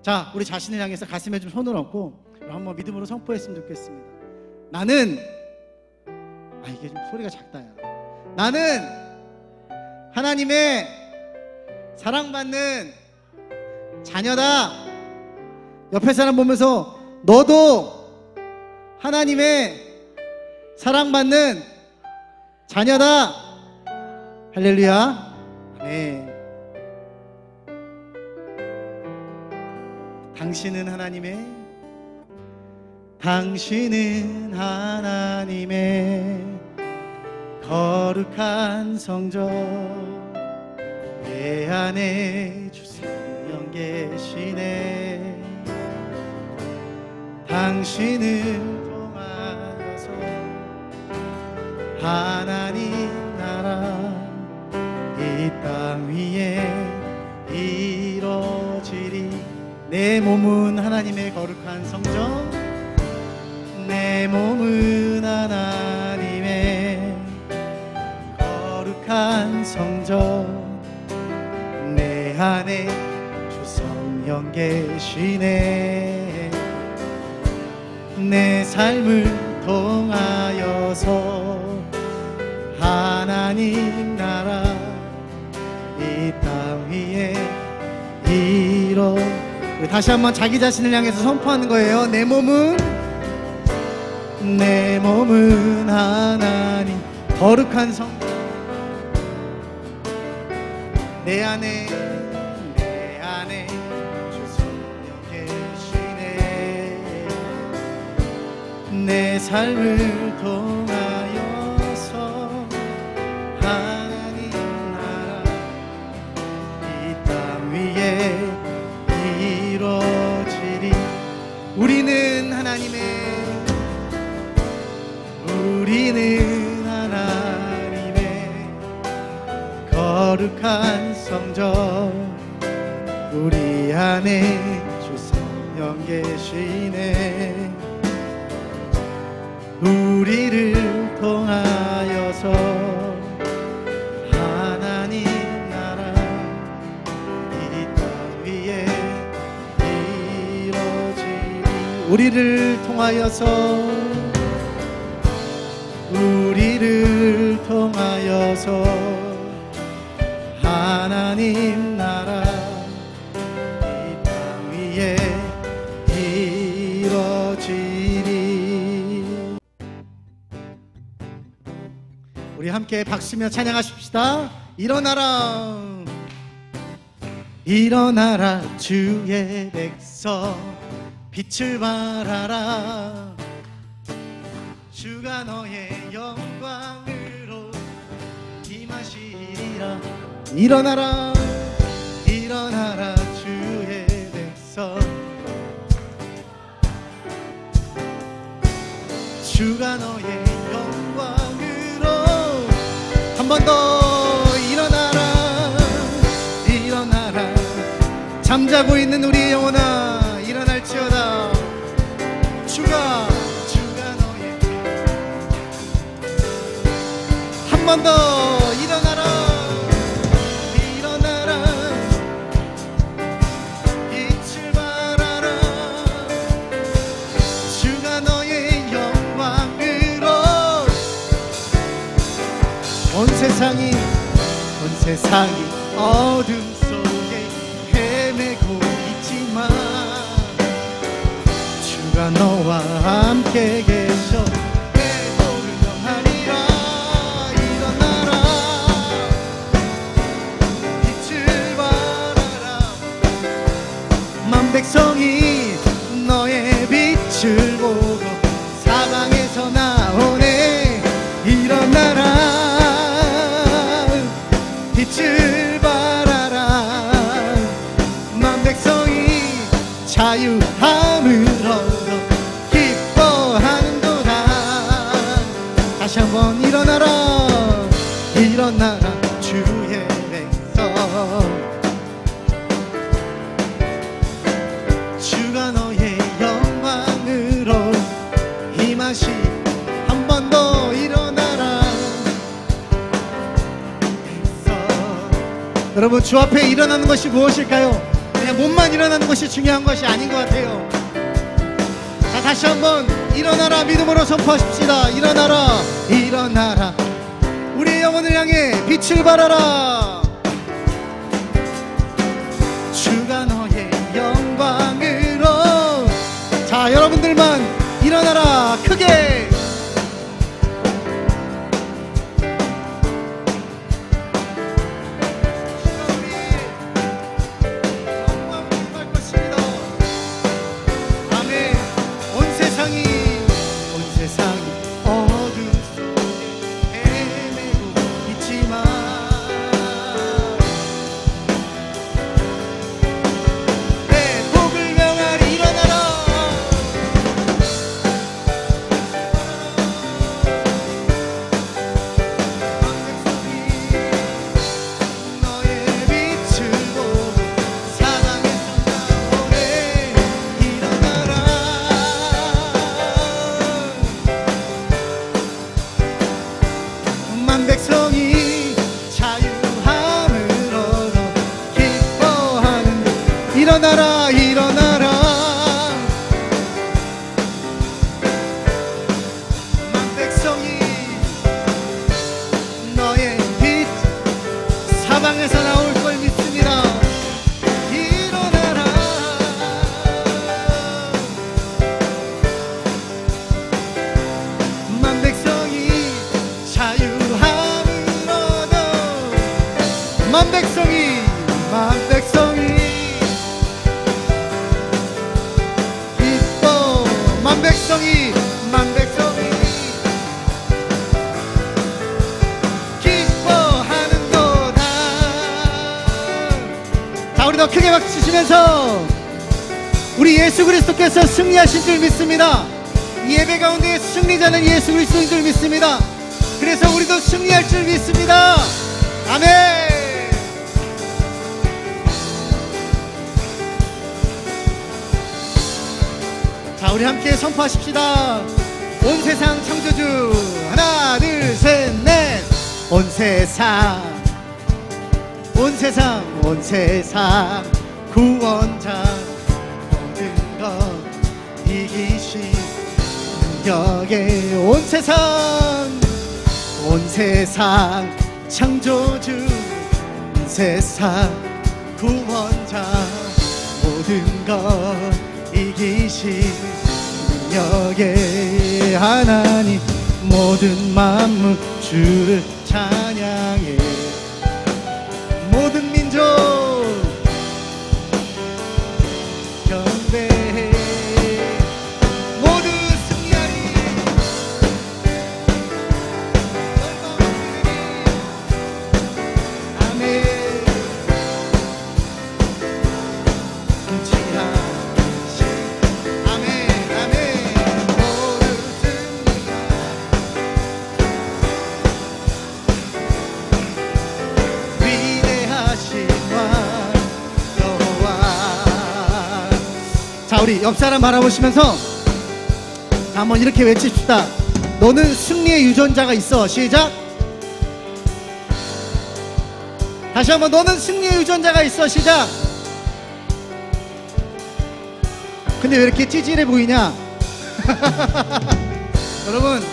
자, 우리 자신을 향해서 가슴에 좀 손을 얹고 한번 믿음으로 선포했으면 좋겠습니다. 나는, 이게 좀 소리가 작다. 나는 하나님의 사랑받는 자녀다. 옆에 사람 보면서 너도 하나님의 사랑받는 자녀다. 할렐루야. 아멘. 당신은 하나님의 거룩한 성전, 내 안에 주 성령 계시네. 당신을 통하여서 하나님 나라 이 땅 위에 이루어지리. 내 몸은 하나님의 거룩한 성전, 내 몸은 하나님의 거룩한 성전, 내 안에 주 성령 계시네. 내 삶을 통하여서 하나님 나라 이 땅 위에 다시 한번 자기 자신을 향해서 선포하는 거예요. 내 몸은 하나님 거룩한 성전, 내 안에 주 성령 계시네. 내 삶을 통하여서 하나님 나라 이 땅 위에 이루어지리. 우리는 하나님의 거룩한 성전, 우리 안에 주 성령 계시네. 우리를 통하여서 하나님 나라 이 땅 위에 이루어지리. 우리를 통하여서 하나님 나라 이 땅 위에 이루어지리. 우리 함께 박수며 찬양하십시다. 일어나라, 일어나라 주의 백성, 빛을 발하라. 주가 너의 영광으로 임하시리라. 일어나라, 일어나라 주의 백성, 주가 너의 영광으로. 한 번 더 일어나라, 일어나라. 잠자고 있는 우리의 영혼아 일어날지어다. 주가 너의. 한 번 더 일어나라, 일어나라. 빛을 발하라. 주가 너의 영광으로. 온 세상이 어둠 속에 헤매고 있지만 주가 너와 함께 계셔 해보를 영하리라. 일어나라, 빛을 발하라. 만 백성이 너의 빛을 보고 사방에서 나오네. 일어나라, 빛을 발하라. 만 백성이 자유함을 얻어 기뻐하는도다. 다시 한번 일어나라, 일어나라 주의 백성. 주가 너의 영광으로 임하시. 한 번 더 일어나라. 여러분, 주 앞에 일어나는 것이 무엇일까요? 그냥 몸만 일어나는 것이 중요한 것이 아닌 것 같아요. 자, 다시 한번 일어나라 믿음으로 선포하십시다. 일어나라, 일어나라, 우리의 영혼을 향해 빛을 발하라. 주가 너의 영광으로. 자, 여러분들만 일어나라 크게. 일어나라, 일어나라. 만 백성이 너의 빛 사방에서 나올 걸 믿습니다. 일어나라. 만 백성이 자유함을 얻어. 만 백성이, 만 백성이 만 백성이, 만 백성이 기뻐하는도다. 자, 우리 더 크게 박수 치시면서 우리 예수 그리스도께서 승리하신 줄 믿습니다. 이 예배 가운데 승리자는 예수 그리스도인 줄 믿습니다. 그래서 우리도 승리할 줄 믿습니다. 아멘. 자, 우리 함께 선포하십시다. 온 세상 창조주. 하나 둘 셋 넷. 온 세상, 온 세상, 온 세상 구원자. 모든 것 이기신 능력에. 온 세상, 온 세상 창조주. 온 세상 구원자. 모든 것 이기신 능력의 하나님. 모든 만물 주를 찬양해. 모든 민족 경배해. 모두 승리하리. 아멘. 자, 우리 옆 사람 바라보시면서 자, 한번 이렇게 외칩시다. 너는 승리의 유전자가 있어. 시작. 다시 한번 너는 승리의 유전자가 있어. 시작. 근데 왜 이렇게 찌질해 보이냐?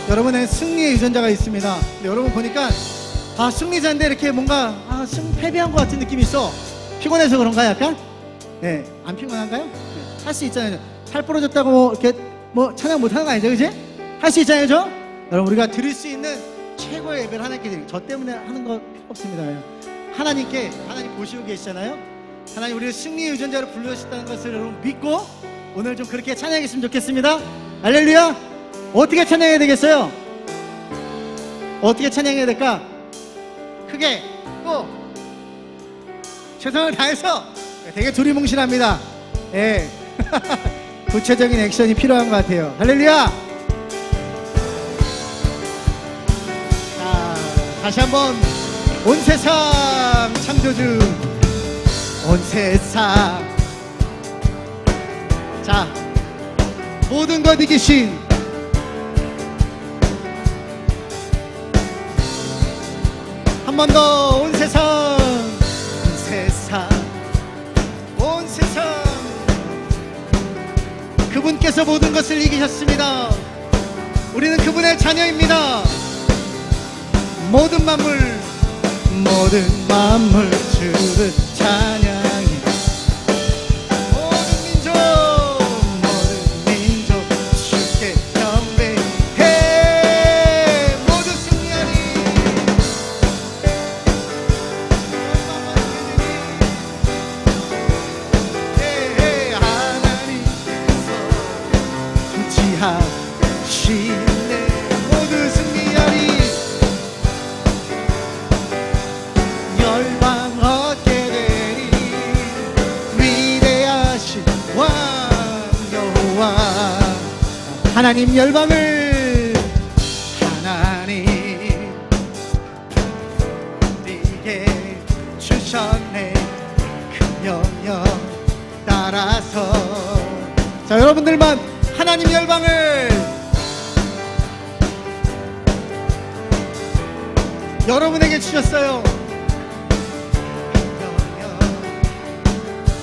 여러분의 승리의 유전자가 있습니다. 근데 여러분 보니까 승리자인데 이렇게 뭔가 패배한 것 같은 느낌이 있어. 피곤해서 그런가 약간? 네, 안 피곤한가요? 네, 할 수 있잖아요. 팔 부러졌다고 이렇게 찬양 못하는 거 아니죠, 그지? 할 수 있잖아요, 저? 여러분, 우리가 드릴 수 있는 최고의 예배를 하나님께 드리고, 저 때문에 하는 거 필요 없습니다. 하나님 보시고 계시잖아요. 하나님 우리를 승리의 유전자로 불러주셨다는 것을 여러분 믿고 오늘 좀 그렇게 찬양했으면 좋겠습니다. 할렐루야. 어떻게 찬양해야 되겠어요? 어떻게 찬양해야 될까? 크게 꼭 최선을 다해서. 되게 두리뭉실합니다. 예. 구체적인 액션이 필요한 것 같아요. 할렐루야. 자, 다시 한번 온 세상 창조주. 온 세상. 자, 모든 것 이기신 한 번 더. 온 세상, 온 세상, 온 세상 그분께서 모든 것을 이기셨습니다. 우리는 그분의 자녀입니다. 모든 만물 주를 찬양해. 모든 민족 주께 경배해. 모두 승리하리. 하나님께서 통치하시네. 모두 승리하리. 열방 얻게 되리. 위대하신 왕 여호와. 하나님 열방을 하나님 우리에게 주셨네. 그 명령 따라서. 자, 여러분들만 하나님 열방을 여러분에게 주셨어요.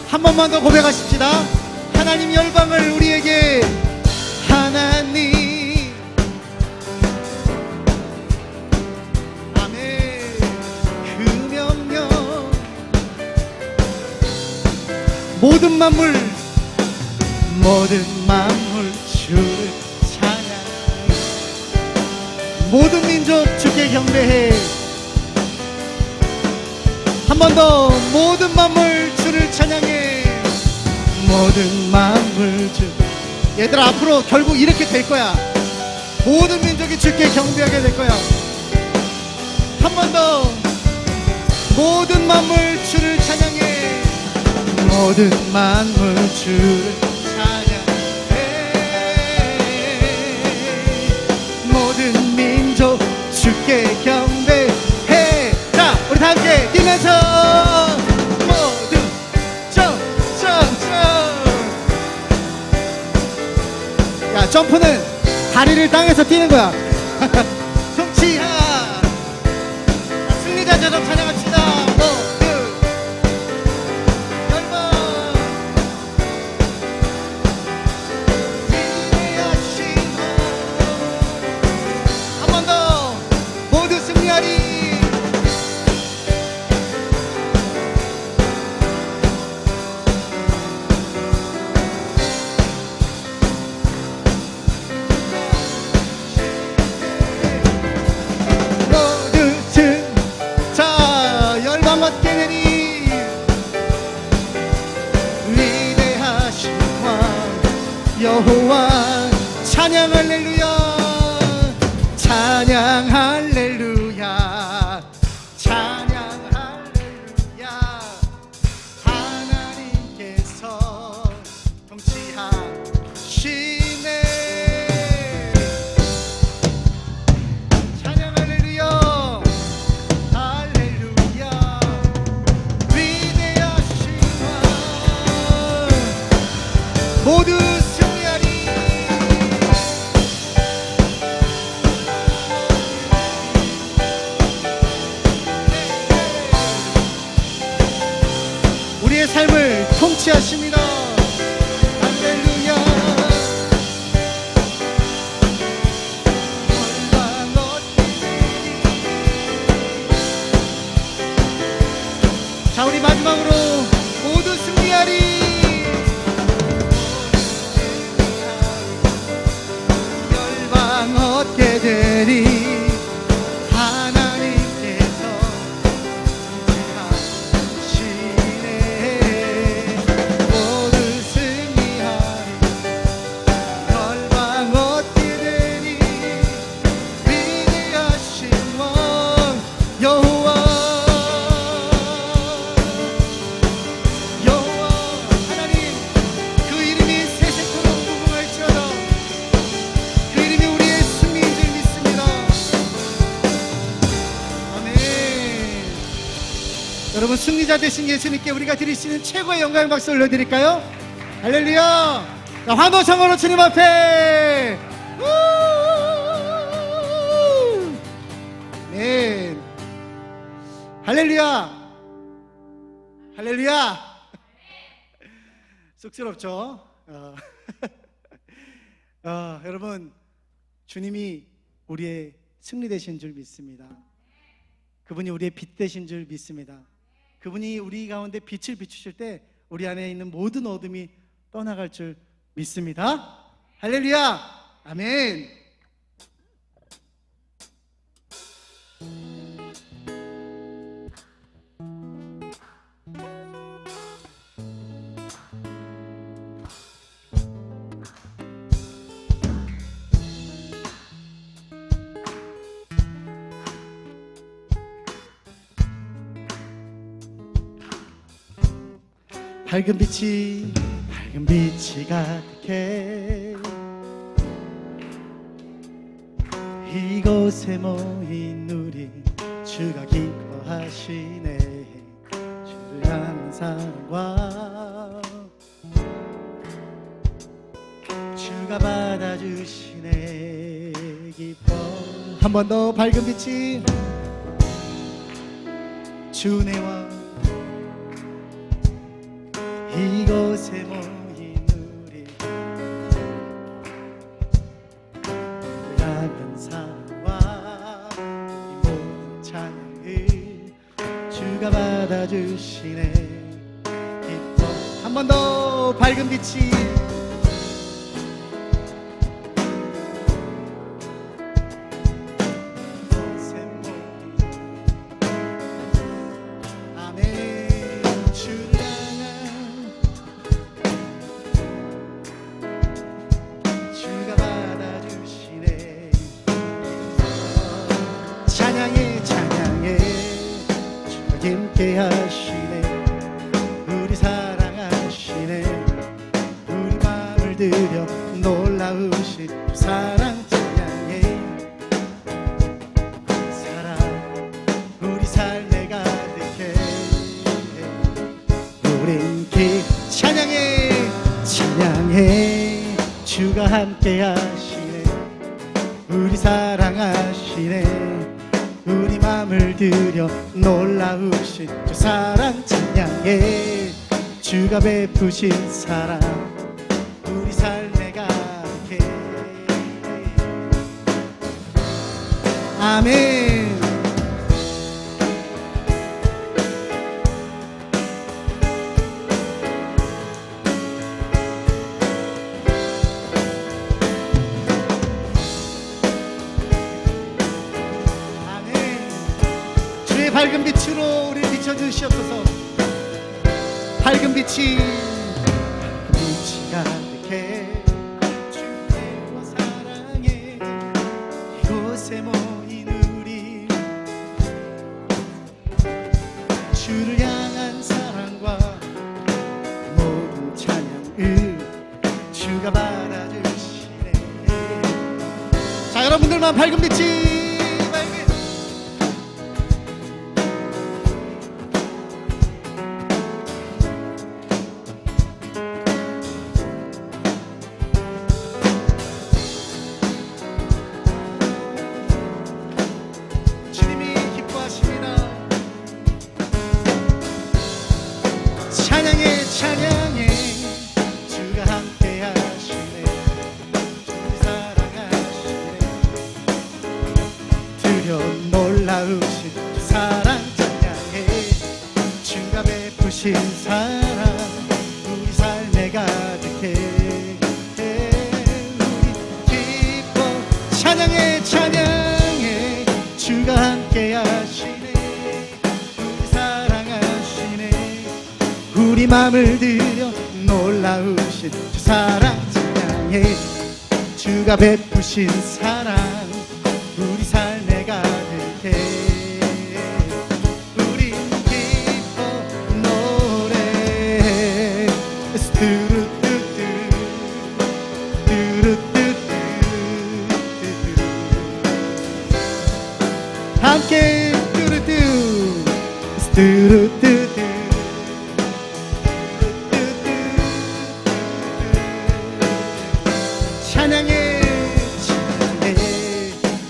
한 번만 더 고백하십시다. 하나님 열방을 우리에게. 하나님 아멘. 그 명령 모든 만물 주를 찬양해. 모든 민족 주께 경배해. 한 번 더. 모든 만물 주를 찬양해. 모든 만물 주. 얘들아, 앞으로 결국 이렇게 될 거야. 모든 민족이 주께 경배하게 될 거야. 한 번 더. 모든 만물 주를 찬양해. 모든 만물 주를 찬양해. 모든 민족 주께 경배해. 자, 우리 다 함께 뛰면서 모두 점점점. 야, 점프는 다리를 땅에서 뛰는 거야. 통치하. 승리자처럼 찬양합시다. 모두 열방 위대하신 왕. 한 번 더. 모두 승리하리. 여호와. 찬양 할렐루야. 찬양 할렐루야. 찬양 할렐루야. 하나님께서 통치하시네. 찬양 할렐루야. 할렐루야. 위대하신 왕. 모두 우리의 삶을 통치하십니다. 할렐루야. 자, 우리 마지막으로 모두 승리하리. 열방 얻게 되리. 여러분, 승리자 되신 예수님께 우리가 드릴 수 있는 최고의 영광의 박수 올려드릴까요? 할렐루야. 자, 환호성으로 주님 앞에. 네. 할렐루야. 할렐루야. 쑥스럽죠? 여러분, 주님이 우리의 승리 되신 줄 믿습니다. 그분이 우리의 빛 되신 줄 믿습니다. 그분이 우리 가운데 빛을 비추실 때 우리 안에 있는 모든 어둠이 떠나갈 줄 믿습니다. 할렐루야! 아멘! 밝은 빛이 가득해 이곳에 모인 우리 주가 기뻐하시네. 주를 아는 사랑과 주가 받아주시네. 기뻐. 한 번 더. 밝은 빛이 주네와 이곳에 모인 우리 작은 사랑과 이 모든 찬양을 주가 받아주시네. 기뻐. 한 번 더. 밝은 빛이 함께 하시네. 우리 사랑하시네. 우리 마음을 들여 놀라우신 주 사랑 찬양해. 사랑 우리 삶에 가득해. 우린 찬양해 찬양해. 주가 함께 하시네. 우리 사랑하시네. 우리 맘을 들여 놀라우신 주 사랑 찬양해. 주가 베푸신 사랑 우리 삶에 가득해. 아멘. 밝은 빛으로 우리를 비춰주시옵소서. 밝은 빛이 가득해. 주님과 사랑해. 이곳에 모인 우리 주를 향한 사랑과 모든 찬양을 주가 받아주시네. 자, 여러분들만 밝은 빛이 찬양해 찬양해. 주가 함께 하시네. 주를 사랑하시네. 드려 놀라우신 주 사랑 찬양해. 주가 베푸신 사랑 우리 삶에 가득해. 우리 기뻐 찬양해 찬양해. 주가 함께 하시네. 우리 맘을 들여 놀라우신 주 사랑 찬양해. 주가 베푸신 사랑 우리 삶에 가득해. 우린 기뻐 노래해. 뚜루뚜뚜 뚜루뚜뚜 함께 뚜루뚜 뚜루뚜뚜 찬양해 찬양해.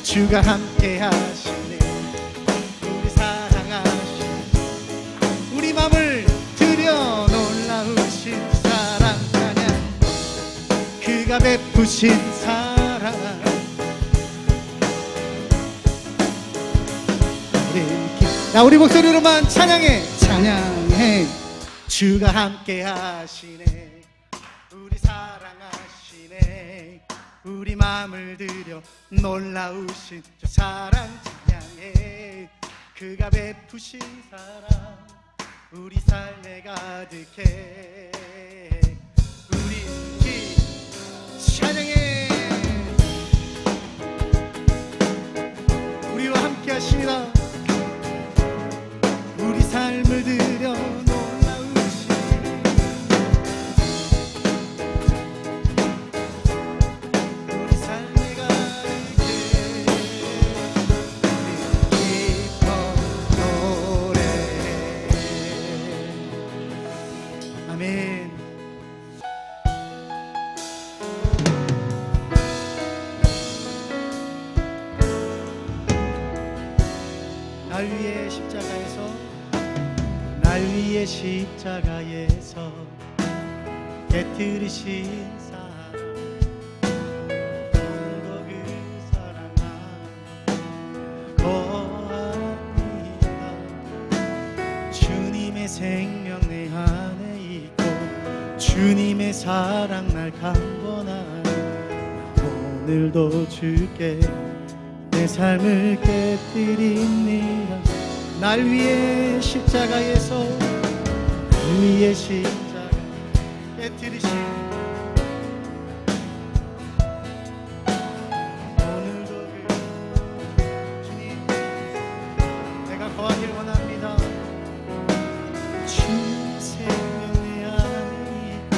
주가 함께 하시네. 우리 사랑하시네. 우리 맘을 들여 놀라우신 사랑 찬양. 그가 베푸신 사랑 야, 우리 목소리로만 찬양해. 찬양해. 주가 함께 하시네. 우리 사랑하시네. 우리 마음을 들여 놀라우신 저 사랑 찬양해. 그가 베푸신 사랑 우리 삶에 가득해. 우리 찬양해. 우리와 함께 하시니라. 우리 삶을 들여 놀라우신 우리 삶에 가득해. 우리 기뻐 노래해. 아멘. 날 위해 십자가에서 깨뜨리신 사랑 오늘도 그 사랑아 거합니다. 주님의 생명 내 안에 있고 주님의 사랑 날 강권하니 오늘도 주께 내 삶을 깨뜨립니다. 날 위해 십자가에서 날 위해 십자가 깨뜨리신 오늘도 그 주님 내가 거하길 원합니다. 주 생명 내 안에 있고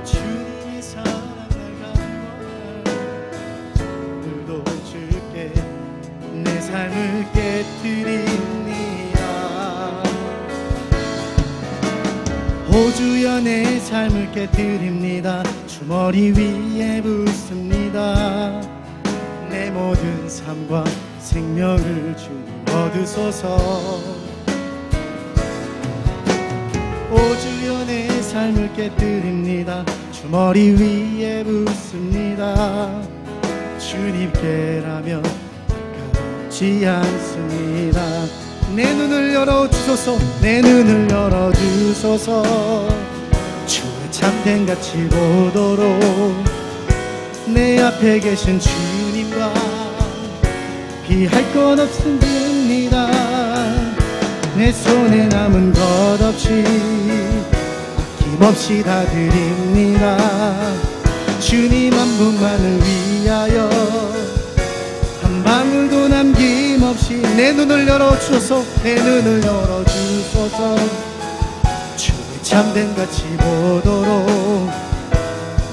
주님의 사랑 날 강권하니 오늘도 주께 내 삶을 깨뜨립니다. 오 주여 내 삶을 깨뜨립니다. 주머리 위에 붓습니다. 내 모든 삶과 생명을 주님 얻으소서. 오 주여 내 삶을 깨뜨립니다. 주머리 위에 붓습니다. 주님께라면 가지 않습니다. 내 눈을 열어주소서. 내 눈을 열어주소서. 주의 참된 가치 보도록 내 앞에 계신 주님과 비할 것 없습니다. 내 손에 남은 것 없이 아낌없이 다 드립니다. 주님 한 분만을 위하여 한 방울도 남김없이 내 눈을 열어주소서. 내 눈을 열어주소서. 주의 참된 가치 보도록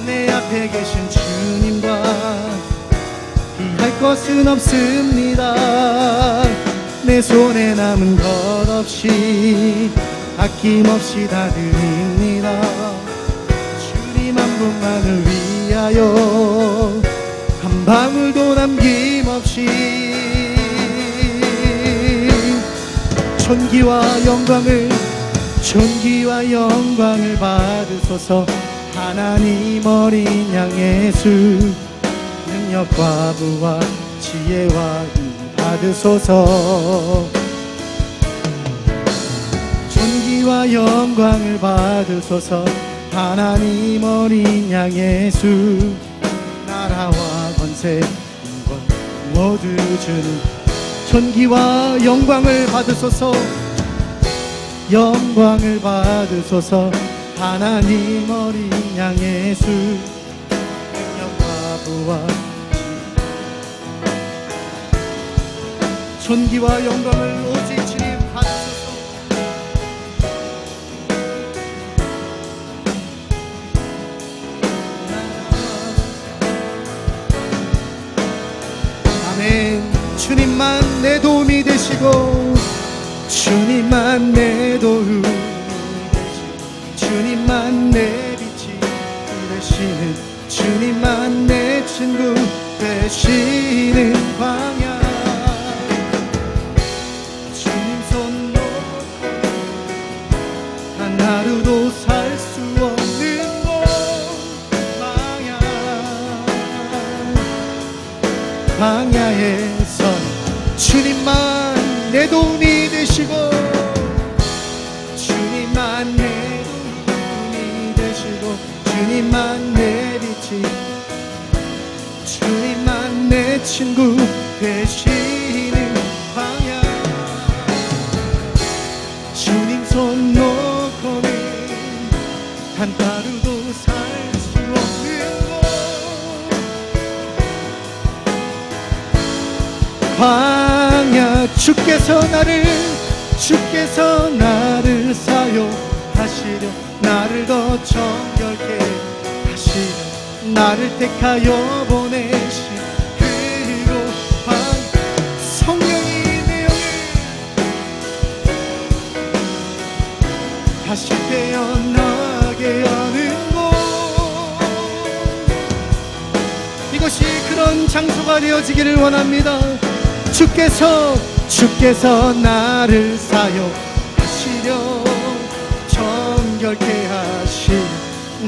내 앞에 계신 주님과 비할 것은 없습니다. 내 손에 남은 것 없이 아낌없이 다 드립니다. 주님 한 분만을 위하여 한 방울도 남김없이 존귀와 영광을 받으소서. 하나님 어린 양 예수 능력과 부와 지혜와 힘 받으소서. 존귀와 영광을 받으소서. 하나님 어린 양 예수 나라와 권세 인권 모두 주는 존귀와 영광을 받으소서. 영광을 받으소서. 하나님 어린 양 예수 능력과 부와 존귀와 영광을 오직 주님 받으소서. 아멘. 주님만 내 도움이 되시고 주님만 내 도움이 되시고 주님만 내 빛이 되시는 주님만 내 친구 되시는 광야. 주님 손 놓고 단 하루도 살 수 없는 곳 광야에선 주님만 내 도움이 되시고 주님만 내 빛이, 주님만 내 친구 되시는 방향. 주님 손 놓고는 한 하루도 살 수 없는 곳. 광야 주께서 나를 사용하시려, 나를 더 정결케 하시려, 나를 택하여 보내신 그곳. 성령이 내 영을 다시 태어나게 하는 곳. 이곳이 그런 장소가 되어지기를 원합니다. 주께서 나를 사용하시려, 정결케 하시려,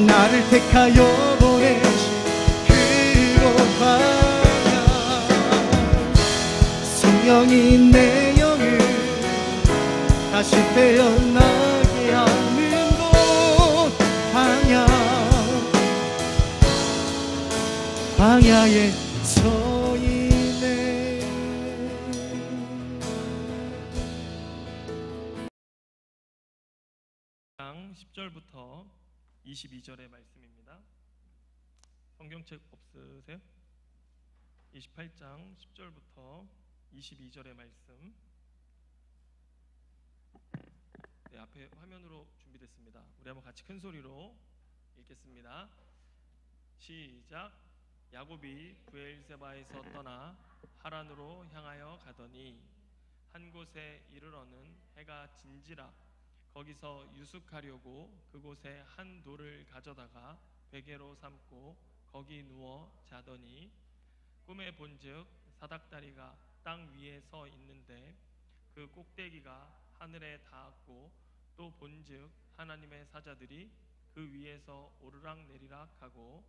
나를 택하여 보내신 그곳 방향. 성령이 내 영을 다시 태어나게 하는 곳 방향. 방야에 서 있네. 10절부터 22절의 말씀입니다. 성경책 없으세요? 28장 10절부터 22절의 말씀. 네, 앞에 화면으로 준비됐습니다. 우리 한번 같이 큰 소리로 읽겠습니다. 시작. 야곱이 브엘세바에서 떠나 하란으로 향하여 가더니 한 곳에 이르러는 해가 진지라. 거기서 유숙하려고 그곳에 한 돌을 가져다가 베개로 삼고 거기 누워 자더니 꿈에 본즉 사닥다리가 땅 위에 서 있는데 그 꼭대기가 하늘에 닿았고, 또 본즉 하나님의 사자들이 그 위에서 오르락내리락 하고,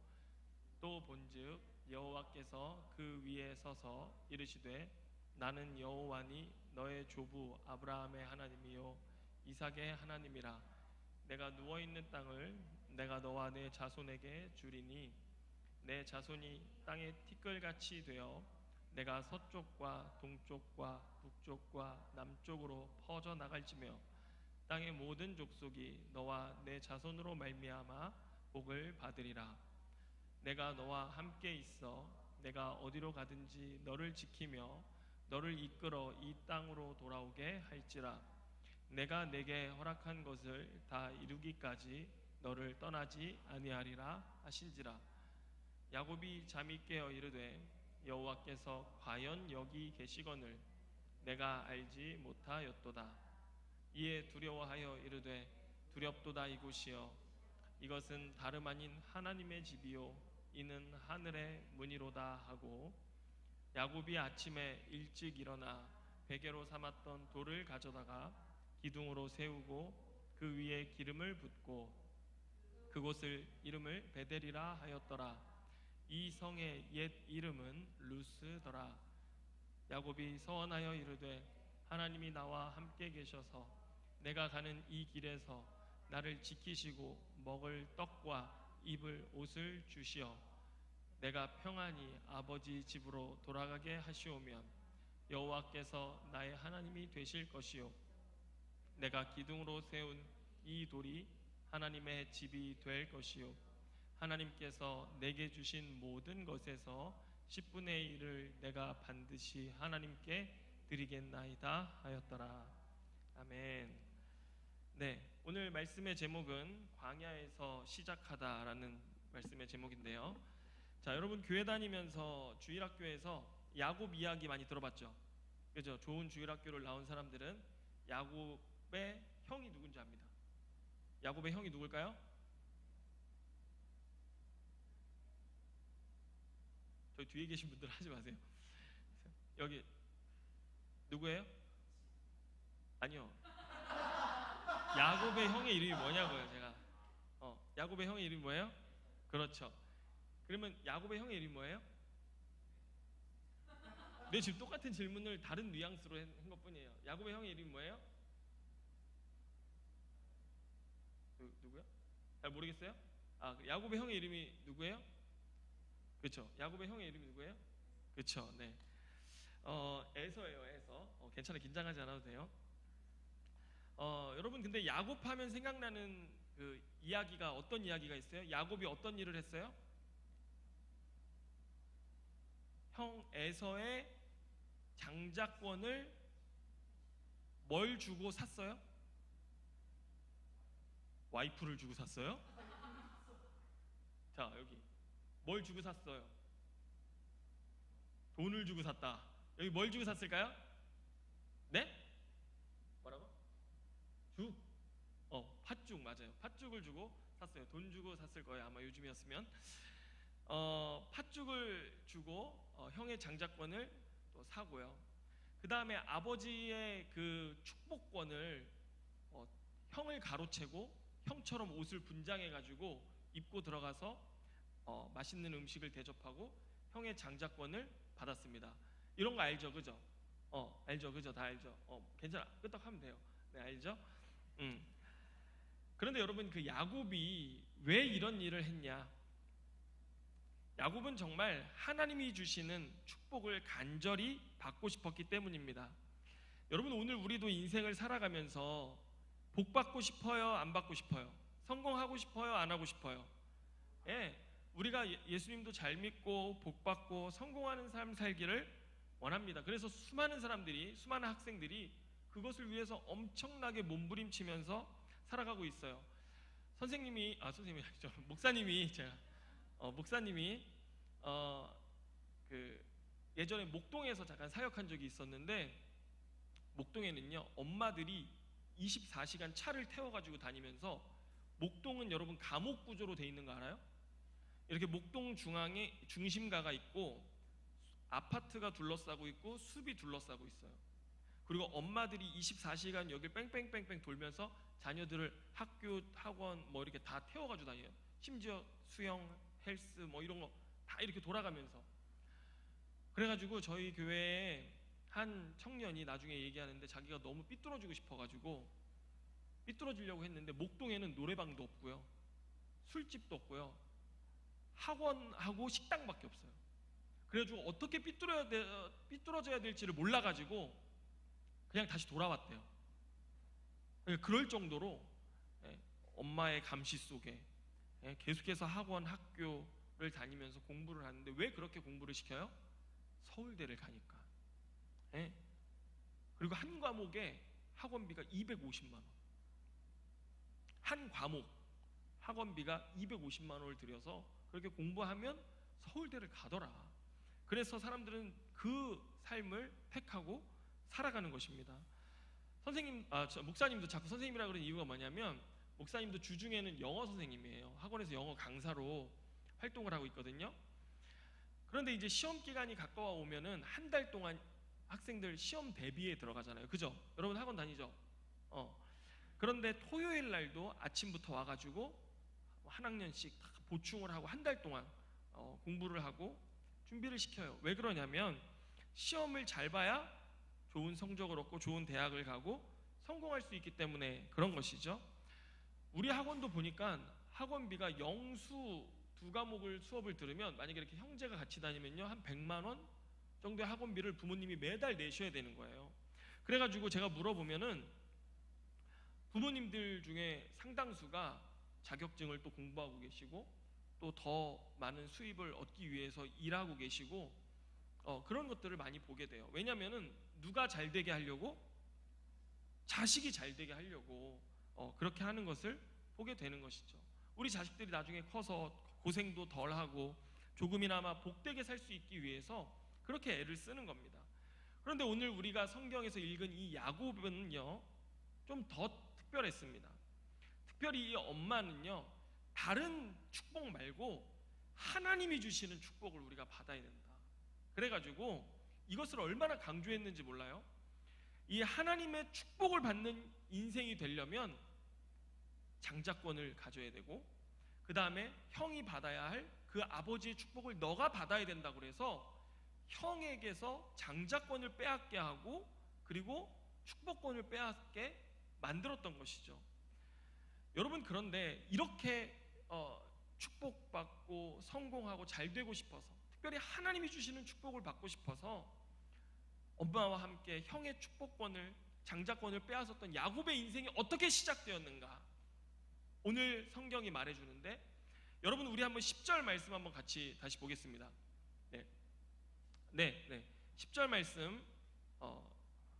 또 본즉 여호와께서 그 위에 서서 이르시되 나는 여호와니 너의 조부 아브라함의 하나님이요 이삭의 하나님이라. 내가 누워있는 땅을 내가 너와 내 자손에게 주리니 내 자손이 땅의 티끌같이 되어 내가 서쪽과 동쪽과 북쪽과 남쪽으로 퍼져 나갈지며 땅의 모든 족속이 너와 내 자손으로 말미암아 복을 받으리라. 내가 너와 함께 있어 내가 어디로 가든지 너를 지키며 너를 이끌어 이 땅으로 돌아오게 할지라. 내가 내게 허락한 것을 다 이루기까지 너를 떠나지 아니하리라 하신지라. 야곱이 잠이 깨어 이르되 여호와께서 과연 여기 계시거늘 내가 알지 못하였도다. 이에 두려워하여 이르되 두렵도다. 이곳이여 이것은 다름 아닌 하나님의 집이요 이는 하늘의 문이로다 하고, 야곱이 아침에 일찍 일어나 베개로 삼았던 돌을 가져다가 기둥으로 세우고 그 위에 기름을 붓고 그곳을 이름을 베델이라 하였더라. 이 성의 옛 이름은 루스더라. 야곱이 서원하여 이르되 하나님이 나와 함께 계셔서 내가 가는 이 길에서 나를 지키시고 먹을 떡과 입을 옷을 주시어 내가 평안히 아버지 집으로 돌아가게 하시오면 여호와께서 나의 하나님이 되실 것이요 내가 기둥으로 세운 이 돌이 하나님의 집이 될 것이요 하나님께서 내게 주신 모든 것에서 10분의 1을 내가 반드시 하나님께 드리겠나이다 하였더라. 아멘. 네, 오늘 말씀의 제목은 광야에서 시작하다라는 말씀의 제목인데요. 자, 여러분 교회 다니면서 주일학교에서 야곱 이야기 많이 들어봤죠? 그죠? 좋은 주일학교를 나온 사람들은 야곱의 형이 누군지 압니다. 야곱의 형이 누굴까요? 저희 뒤에 계신 분들 하지 마세요. 여기 누구예요? 아니요. 야곱의 형의 이름이 뭐냐고요, 제가. 야곱의 형의 이름이 뭐예요? 그렇죠. 그러면 야곱의 형의 이름이 뭐예요? 네, 지금 똑같은 질문을 다른 뉘앙스로 한 것뿐이에요. 야곱의 형의 이름이 뭐예요? 누구야? 잘 모르겠어요? 야곱의 형의 이름이 누구예요? 그렇죠. 야곱의 형의 이름이 누구예요? 그렇죠. 네. 에서예요. 에서. 괜찮아. 긴장하지 않아도 돼요. 여러분 근데 야곱하면 생각나는 그 이야기가 어떤 이야기가 있어요? 야곱이 어떤 일을 했어요? 형 에서의 장자권을 뭘 주고 샀어요? 와이프를 주고 샀어요? 자, 여기 뭘 주고 샀어요? 돈을 주고 샀다. 여기 뭘 주고 샀을까요? 네? 뭐라고? 죽? 팥죽 맞아요. 팥죽을 주고 샀어요. 돈 주고 샀을 거예요. 아마 요즘이었으면. 팥죽을 주고 형의 장자권을 또 사고요. 그 다음에 아버지의 그 축복권을 형을 가로채고 형처럼 옷을 분장해가지고 입고 들어가서 맛있는 음식을 대접하고 형의 장자권을 받았습니다. 이런 거 알죠, 그죠? 알죠, 그죠? 다 알죠. 괜찮아, 끄떡하면 돼요. 네, 알죠? 그런데 여러분 그 야곱이 왜 이런 일을 했냐? 야곱은 정말 하나님이 주시는 축복을 간절히 받고 싶었기 때문입니다. 여러분 오늘 우리도 인생을 살아가면서 복 받고 싶어요? 안 받고 싶어요? 성공하고 싶어요? 안 하고 싶어요? 예, 우리가 예수님도 잘 믿고 복 받고 성공하는 삶 살기를 원합니다. 그래서 수많은 사람들이, 수많은 학생들이 그것을 위해서 엄청나게 몸부림치면서 살아가고 있어요. 선생님이 아니죠. 목사님이 그 예전에 목동에서 잠깐 사역한 적이 있었는데, 목동에는요 엄마들이 24시간 차를 태워가지고 다니면서, 목동은 여러분 감옥 구조로 돼 있는 거 알아요? 이렇게 목동 중앙에 중심가가 있고 아파트가 둘러싸고 있고 숲이 둘러싸고 있어요. 그리고 엄마들이 24시간 여길 뺑뺑뺑뺑 돌면서 자녀들을 학교, 학원 뭐 이렇게 다 태워가지고 다녀요. 심지어 수영, 헬스 뭐 이런 거 다 이렇게 돌아가면서. 그래가지고 저희 교회에 한 청년이 나중에 얘기하는데, 자기가 너무 삐뚤어지고 싶어가지고 삐뚤어지려고 했는데 목동에는 노래방도 없고요, 술집도 없고요, 학원하고 식당밖에 없어요. 그래가지고 어떻게 삐뚤어져야 될지를 몰라가지고 그냥 다시 돌아왔대요. 그럴 정도로 엄마의 감시 속에 계속해서 학원, 학교를 다니면서 공부를 하는데, 왜 그렇게 공부를 시켜요? 서울대를 가니까. 그리고 한 과목에 학원비가 250만 원. 한 과목 학원비가 250만 원을 들여서 그렇게 공부하면 서울대를 가더라. 그래서 사람들은 그 삶을 택하고 살아가는 것입니다. 목사님도 자꾸 선생님이라 그러는 이유가 뭐냐면, 목사님도 주중에는 영어 선생님이에요. 학원에서 영어 강사로 활동을 하고 있거든요. 그런데 이제 시험 기간이 가까워 오면은 한 달 동안 학생들 시험 대비에 들어가잖아요. 그죠? 여러분 학원 다니죠? 그런데 토요일 날도 아침부터 와가지고 한 학년씩 다 보충을 하고 한 달 동안 공부를 하고 준비를 시켜요. 왜 그러냐면, 시험을 잘 봐야 좋은 성적을 얻고 좋은 대학을 가고 성공할 수 있기 때문에 그런 것이죠. 우리 학원도 보니까 학원비가 영수 두 과목을 수업을 들으면, 만약에 이렇게 형제가 같이 다니면요 한 100만 원 정도의 학원비를 부모님이 매달 내셔야 되는 거예요. 그래가지고 제가 물어보면은 부모님들 중에 상당수가 자격증을 또 공부하고 계시고 또 더 많은 수입을 얻기 위해서 일하고 계시고 그런 것들을 많이 보게 돼요. 왜냐면은 누가 잘 되게 하려고? 자식이 잘 되게 하려고 그렇게 하는 것을 보게 되는 것이죠. 우리 자식들이 나중에 커서 고생도 덜 하고 조금이나마 복되게 살 수 있기 위해서 그렇게 애를 쓰는 겁니다. 그런데 오늘 우리가 성경에서 읽은 이 야곱은요 좀 더 특별했습니다. 특별히 이 엄마는요 다른 축복 말고 하나님이 주시는 축복을 우리가 받아야 된다. 그래가지고 이것을 얼마나 강조했는지 몰라요? 이 하나님의 축복을 받는 인생이 되려면 장자권을 가져야 되고, 그 다음에 형이 받아야 할 그 아버지의 축복을 너가 받아야 된다고 그래서 형에게서 장자권을 빼앗게 하고, 그리고 축복권을 빼앗게 만들었던 것이죠. 여러분, 그런데 이렇게 축복받고 성공하고 잘 되고 싶어서, 특별히 하나님이 주시는 축복을 받고 싶어서 엄마와 함께 형의 축복권을, 장자권을 빼앗았던 야곱의 인생이 어떻게 시작되었는가, 오늘 성경이 말해주는데, 여러분 우리 한번 10절 말씀 한번 같이 다시 보겠습니다. 네. 10절 말씀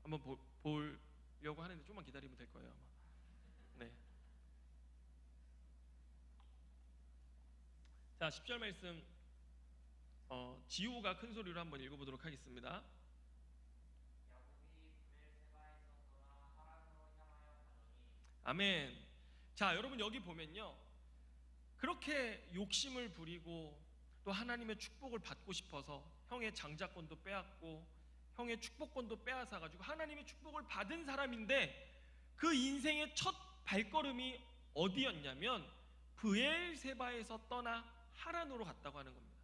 한번 보려고 하는데 조금만 기다리면 될 거예요 아마. 네. 자, 10절 말씀 지우가 큰 소리로 한번 읽어보도록 하겠습니다. 아멘. 자, 여러분 여기 보면요, 그렇게 욕심을 부리고 또 하나님의 축복을 받고 싶어서 형의 장자권도 빼앗고 형의 축복권도 빼앗아 가지고 하나님의 축복을 받은 사람인데, 그 인생의 첫 발걸음이 어디였냐면 브엘세바에서 떠나 하란으로 갔다고 하는 겁니다.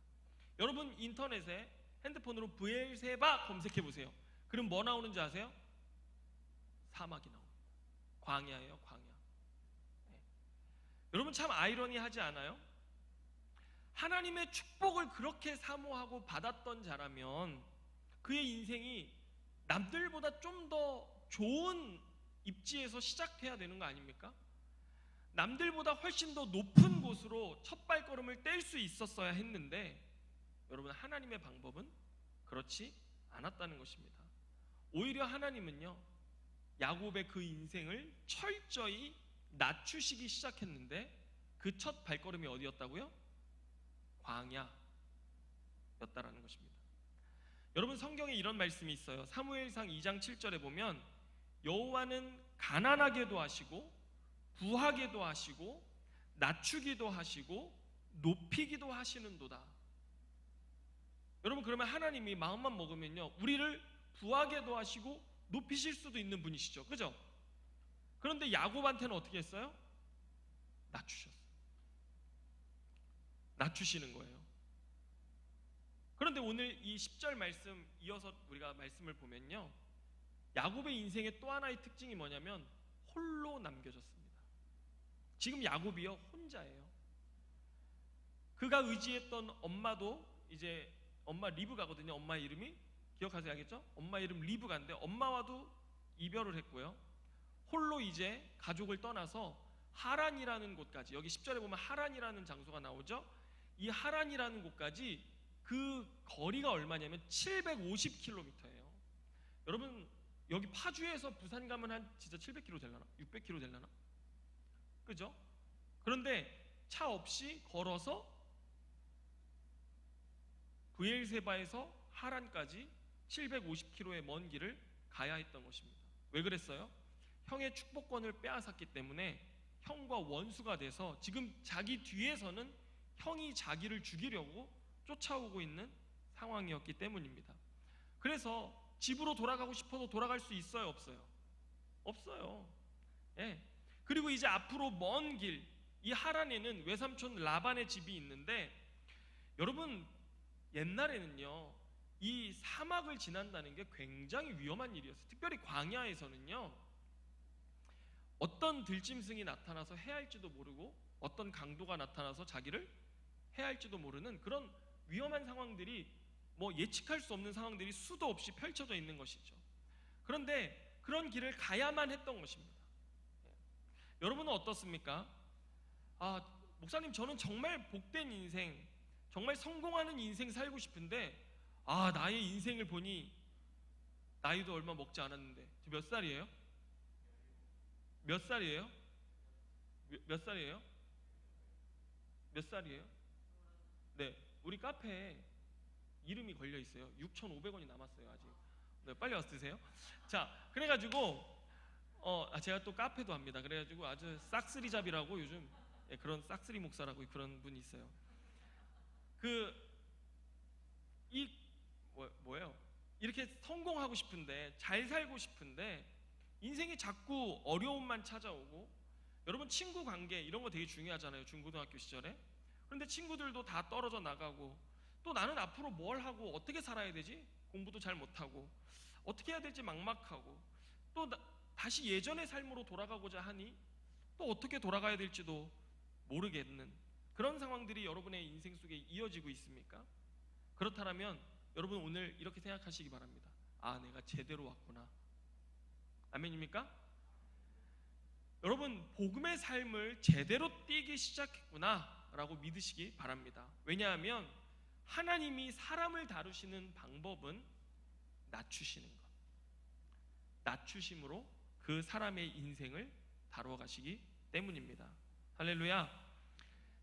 여러분 인터넷에 핸드폰으로 브엘세바 검색해 보세요. 그럼 뭐 나오는지 아세요? 사막이 나옵니다. 광야예요, 광야. 여러분 참 아이러니하지 않아요? 하나님의 축복을 그렇게 사모하고 받았던 자라면 그의 인생이 남들보다 좀 더 좋은 입지에서 시작해야 되는 거 아닙니까? 남들보다 훨씬 더 높은 곳으로 첫 발걸음을 뗄 수 있었어야 했는데, 여러분 하나님의 방법은 그렇지 않았다는 것입니다. 오히려 하나님은요, 야곱의 그 인생을 철저히 낮추시기 시작했는데, 그 첫 발걸음이 어디였다고요? 광야였다라는 것입니다. 여러분 성경에 이런 말씀이 있어요. 사무엘상 2장 7절에 보면 여호와는 가난하게도 하시고 부하게도 하시고 낮추기도 하시고 높이기도 하시는도다. 여러분 그러면 하나님이 마음만 먹으면요, 우리를 부하게도 하시고 높이실 수도 있는 분이시죠, 그죠? 그런데 야곱한테는 어떻게 했어요? 낮추셨어요. 낮추시는 거예요. 그런데 오늘 이 10절 말씀 이어서 우리가 말씀을 보면요, 야곱의 인생의 또 하나의 특징이 뭐냐면 홀로 남겨졌습니다. 지금 야곱이요, 혼자예요. 그가 의지했던 엄마도 이제 엄마 리브가거든요. 엄마의 이름이 기억하세요, 알겠죠? 엄마 이름 리브가인데 엄마와도 이별을 했고요. 홀로 이제 가족을 떠나서 하란이라는 곳까지, 여기 10절에 보면 하란이라는 장소가 나오죠. 이 하란이라는 곳까지 그 거리가 얼마냐면 750km예요. 여러분 여기 파주에서 부산 가면 한 진짜 700km 되려나? 600km 되려나? 그죠? 그런데 차 없이 걸어서 브엘세바에서 하란까지 750km의 먼 길을 가야 했던 것입니다. 왜 그랬어요? 형의 축복권을 빼앗았기 때문에 형과 원수가 돼서 지금 자기 뒤에서는 형이 자기를 죽이려고 쫓아오고 있는 상황이었기 때문입니다. 그래서 집으로 돌아가고 싶어도 돌아갈 수 있어요, 없어요? 없어요. 예. 그리고 이제 앞으로 먼 길, 이 하란에는 외삼촌 라반의 집이 있는데, 여러분 옛날에는요 이 사막을 지난다는 게 굉장히 위험한 일이었어요. 특별히 광야에서는요, 어떤 들짐승이 나타나서 해할지도 모르고 어떤 강도가 나타나서 자기를 해할지도 모르는 그런 위험한 상황들이, 뭐 예측할 수 없는 상황들이 수도 없이 펼쳐져 있는 것이죠. 그런데 그런 길을 가야만 했던 것입니다. 여러분은 어떻습니까? 목사님 저는 정말 복된 인생, 정말 성공하는 인생 살고 싶은데 나의 인생을 보니 나이도 얼마 먹지 않았는데. 몇 살이에요? 몇 살이에요? 몇 살이에요? 몇 살이에요? 네, 우리 카페에 이름이 걸려 있어요. 6,500원이 남았어요 아직. 네, 빨리 와서 드세요. 자, 그래가지고 제가 또 카페도 합니다. 그래가지고 아주 싹쓸이잡이라고 요즘 그런 싹쓸이 목사라고 그런 분이 있어요. 뭐예요? 이렇게 성공하고 싶은데, 잘 살고 싶은데 인생이 자꾸 어려움만 찾아오고, 여러분 친구 관계 이런 거 되게 중요하잖아요, 중고등학교 시절에. 그런데 친구들도 다 떨어져 나가고, 또 나는 앞으로 뭘 하고 어떻게 살아야 되지? 공부도 잘 못하고 어떻게 해야 될지 막막하고, 또 다시 예전의 삶으로 돌아가고자 하니 또 어떻게 돌아가야 될지도 모르겠는 그런 상황들이 여러분의 인생 속에 이어지고 있습니까? 그렇다면 여러분 오늘 이렇게 생각하시기 바랍니다. 아, 내가 제대로 왔구나. 아멘입니까? 여러분, 복음의 삶을 제대로 띄기 시작했구나 라고 믿으시기 바랍니다. 왜냐하면 하나님이 사람을 다루시는 방법은 낮추시는 것, 낮추심으로 그 사람의 인생을 다루어 가시기 때문입니다. 할렐루야.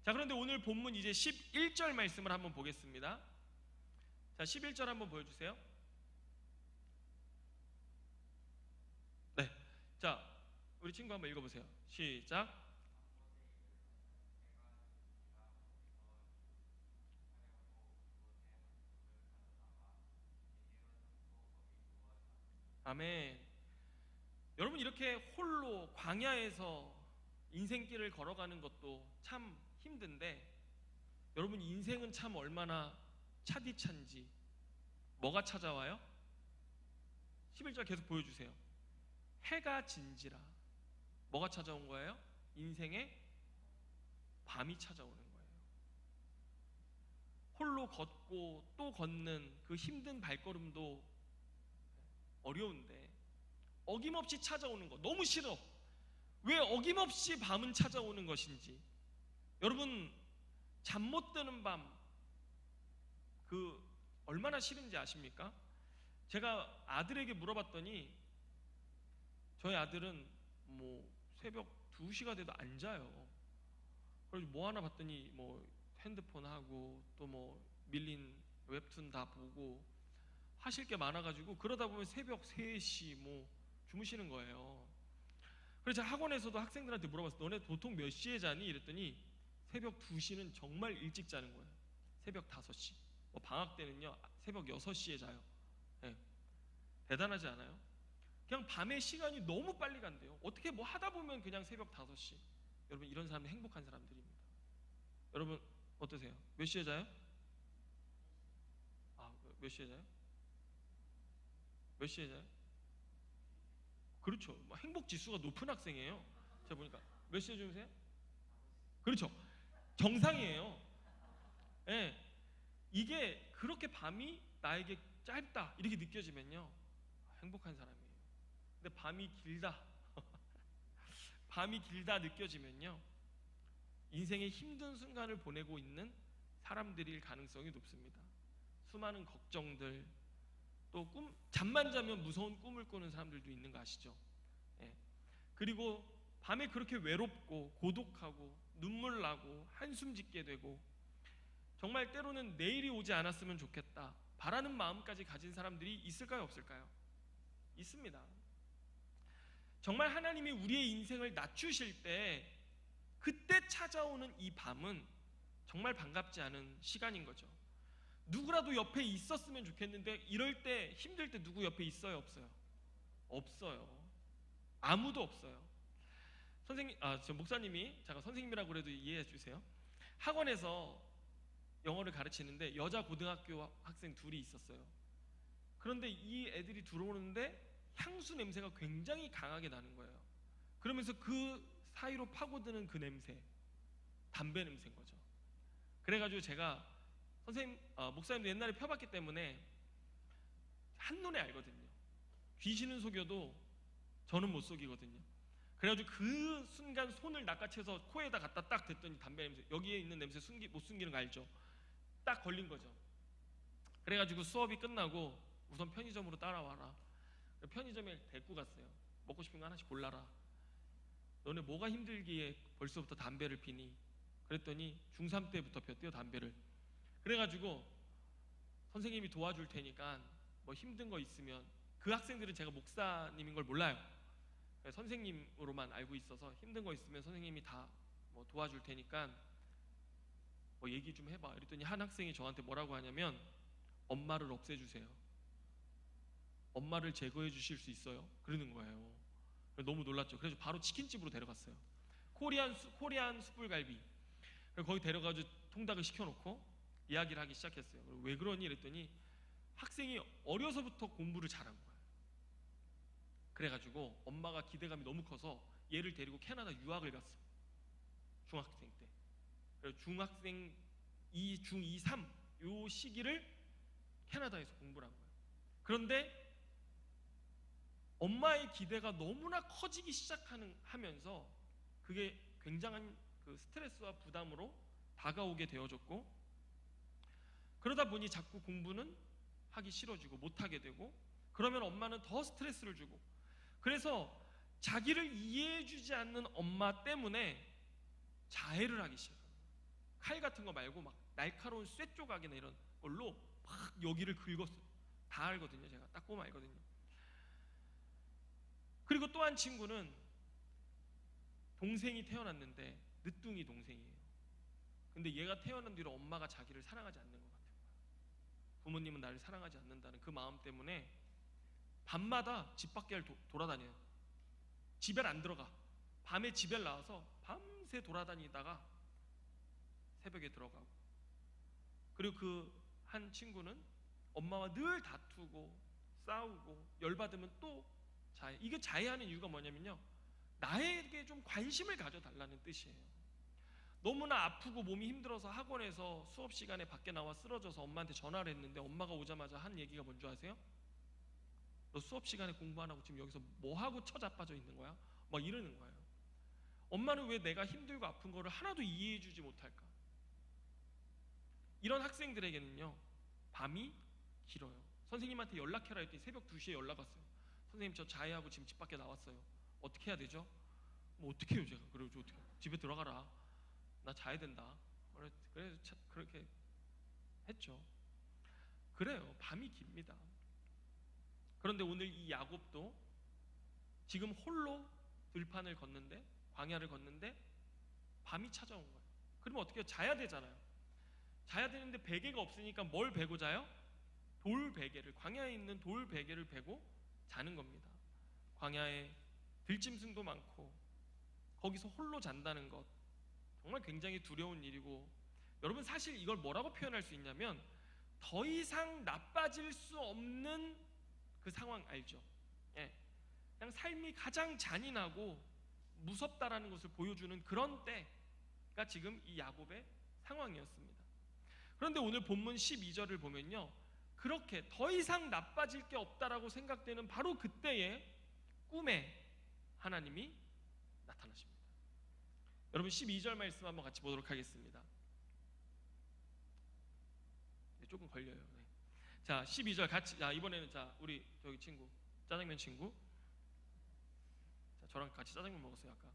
자, 그런데 오늘 본문 이제 11절 말씀을 한번 보겠습니다. 자, 11절 한번 보여주세요. 네, 자, 우리 친구 한번 읽어보세요. 시작. 아멘. 여러분, 이렇게 홀로 광야에서 인생길을 걸어가는 것도 참 힘든데, 여러분 인생은 참 얼마나 차디찬지. 뭐가 찾아와요? 11절 계속 보여주세요. 해가 진지라. 뭐가 찾아온 거예요? 인생의 밤이 찾아오는 거예요. 홀로 걷고 또 걷는 그 힘든 발걸음도 어려운데 어김없이 찾아오는 거 너무 싫어. 왜 어김없이 밤은 찾아오는 것인지. 여러분, 잠 못 드는 밤 그 얼마나 싫은지 아십니까? 제가 아들에게 물어봤더니 저희 아들은 뭐 새벽 2시가 돼도 안 자요. 그래서 뭐 하나 봤더니 뭐 핸드폰 하고 또 뭐 밀린 웹툰 다 보고 하실 게 많아가지고 그러다 보면 새벽 3시 뭐 주무시는 거예요. 그래서 학원에서도 학생들한테 물어봤어요. 너네 보통 몇 시에 자니? 이랬더니 새벽 2시는 정말 일찍 자는 거예요. 새벽 5시. 뭐 방학 때는요 새벽 6시에 자요. 네. 대단하지 않아요? 그냥 밤의 시간이 너무 빨리 간대요. 어떻게 뭐 하다 보면 그냥 새벽 5시. 여러분, 이런 사람들 행복한 사람들입니다. 여러분 어떠세요? 몇 시에 자요? 아, 몇 시에 자요? 몇 시에 자요? 그렇죠. 행복 지수가 높은 학생이에요. 제가 보니까 몇 시에 주무세요? 그렇죠. 정상이에요. 예. 네. 이게 그렇게 밤이 나에게 짧다 이렇게 느껴지면요 행복한 사람이에요. 근데 밤이 길다 밤이 길다 느껴지면요 인생의 힘든 순간을 보내고 있는 사람들일 가능성이 높습니다. 수많은 걱정들, 또 잠만 자면 무서운 꿈을 꾸는 사람들도 있는 거 아시죠? 예. 그리고 밤에 그렇게 외롭고 고독하고 눈물 나고 한숨 짓게 되고 정말 때로는 내일이 오지 않았으면 좋겠다 바라는 마음까지 가진 사람들이 있을까요, 없을까요? 있습니다. 정말 하나님이 우리의 인생을 낮추실 때 그때 찾아오는 이 밤은 정말 반갑지 않은 시간인 거죠. 누구라도 옆에 있었으면 좋겠는데 이럴 때 힘들 때 누구 옆에 있어요, 없어요? 없어요. 아무도 없어요. 저 목사님이, 잠깐 선생님이라고 그래도 이해해 주세요. 학원에서 영어를 가르치는데 여자 고등학교 학생 둘이 있었어요. 그런데 이 애들이 들어오는데 향수 냄새가 굉장히 강하게 나는 거예요. 그러면서 그 사이로 파고드는 그 냄새, 담배 냄새인 거죠. 그래가지고 제가 목사님도 옛날에 펴봤기 때문에 한눈에 알거든요. 귀신은 속여도 저는 못 속이거든요. 그래가지고 그 순간 손을 낚아채서 코에다 갖다 딱 댔더니 담배 냄새, 여기에 있는 냄새 못 숨기는 거 알죠? 딱 걸린 거죠. 그래가지고 수업이 끝나고 우선 편의점으로 따라와라. 편의점에 데리고 갔어요. 먹고 싶은 거 하나씩 골라라. 너네 뭐가 힘들기에 벌써부터 담배를 피니? 그랬더니 중3 때부터 폈대요, 담배를. 그래가지고 선생님이 도와줄 테니까 뭐 힘든 거 있으면, 그 학생들은 제가 목사님인 걸 몰라요. 선생님으로만 알고 있어서 힘든 거 있으면 선생님이 다 뭐 도와줄 테니까 뭐 얘기 좀 해봐. 이랬더니 한 학생이 저한테 뭐라고 하냐면 엄마를 없애주세요. 엄마를 제거해 주실 수 있어요? 그러는 거예요. 너무 놀랐죠. 그래서 바로 치킨집으로 데려갔어요. 코리안 숯불갈비. 거기 데려가지고 통닭을 시켜놓고 이야기를 하기 시작했어요. 왜 그러니? 이랬더니 학생이 어려서부터 공부를 잘한 거예요. 그래가지고 엄마가 기대감이 너무 커서 얘를 데리고 캐나다 유학을 갔어. 중학생 때. 중학생 2, 중2, 3 요 시기를 캐나다에서 공부를 한 거예요. 그런데 엄마의 기대가 너무나 커지기 시작하면서 그게 굉장한 그 스트레스와 부담으로 다가오게 되어졌고, 그러다 보니 자꾸 공부는 하기 싫어지고 못하게 되고, 그러면 엄마는 더 스트레스를 주고, 그래서 자기를 이해해주지 않는 엄마 때문에 자해를 하기 시작합니다. 칼 같은 거 말고 막 날카로운 쇠 조각이나 이런 걸로 막 여기를 긁었어요. 다 알거든요. 제가 딱 보면 알거든요. 그리고 또 한 친구는 동생이 태어났는데 늦둥이 동생이에요. 근데 얘가 태어난 뒤로 엄마가 자기를 사랑하지 않는 것 같은 거예요. 부모님은 나를 사랑하지 않는다는 그 마음 때문에 밤마다 집 밖을 돌아다녀요. 집에 안 들어가. 밤에 집에 나와서 밤새 돌아다니다가 새벽에 들어가고, 그리고 그 한 친구는 엄마와 늘 다투고 싸우고 열받으면 또 자해. 이게 자해하는 이유가 뭐냐면요, 나에게 좀 관심을 가져달라는 뜻이에요. 너무나 아프고 몸이 힘들어서 학원에서 수업 시간에 밖에 나와 쓰러져서 엄마한테 전화를 했는데 엄마가 오자마자 한 얘기가 뭔지 아세요? 너 수업 시간에 공부 안 하고 지금 여기서 뭐하고 처자빠져 있는 거야? 막 이러는 거예요. 엄마는 왜 내가 힘들고 아픈 거를 하나도 이해해주지 못할까? 이런 학생들에게는요, 밤이 길어요. 선생님한테 연락해라 했더니 새벽 2시에 연락 왔어요. 선생님, 저 자해하고 지금 집 밖에 나왔어요. 어떻게 해야 되죠? 뭐 어떻게 해요 제가. 그래서 어떻게, 집에 들어가라, 나 자야 된다. 그래서 그렇게 했죠. 그래요, 밤이 깁니다. 그런데 오늘 이 야곱도 지금 홀로 들판을 걷는데, 광야를 걷는데 밤이 찾아온 거예요. 그러면 어떻게 해요? 자야 되잖아요. 자야 되는데 베개가 없으니까 뭘 베고 자요? 돌 베개를, 광야에 있는 돌 베개를 베고 자는 겁니다. 광야에 들짐승도 많고 거기서 홀로 잔다는 것, 정말 굉장히 두려운 일이고, 여러분 사실 이걸 뭐라고 표현할 수 있냐면 더 이상 나빠질 수 없는 그 상황 알죠? 예. 그냥 삶이 가장 잔인하고 무섭다라는 것을 보여주는 그런 때가 지금 이 야곱의 상황이었습니다. 그런데 오늘 본문 12절을 보면요, 그렇게 더 이상 나빠질 게 없다라고 생각되는 바로 그때에 꿈에 하나님이 나타나십니다. 여러분 12절 말씀 한번 같이 보도록 하겠습니다. 네, 조금 걸려요. 네. 자, 12절 같이. 자, 이번에는 자, 우리 저기 친구, 짜장면 친구. 자, 저랑 같이 짜장면 먹었어요 아까.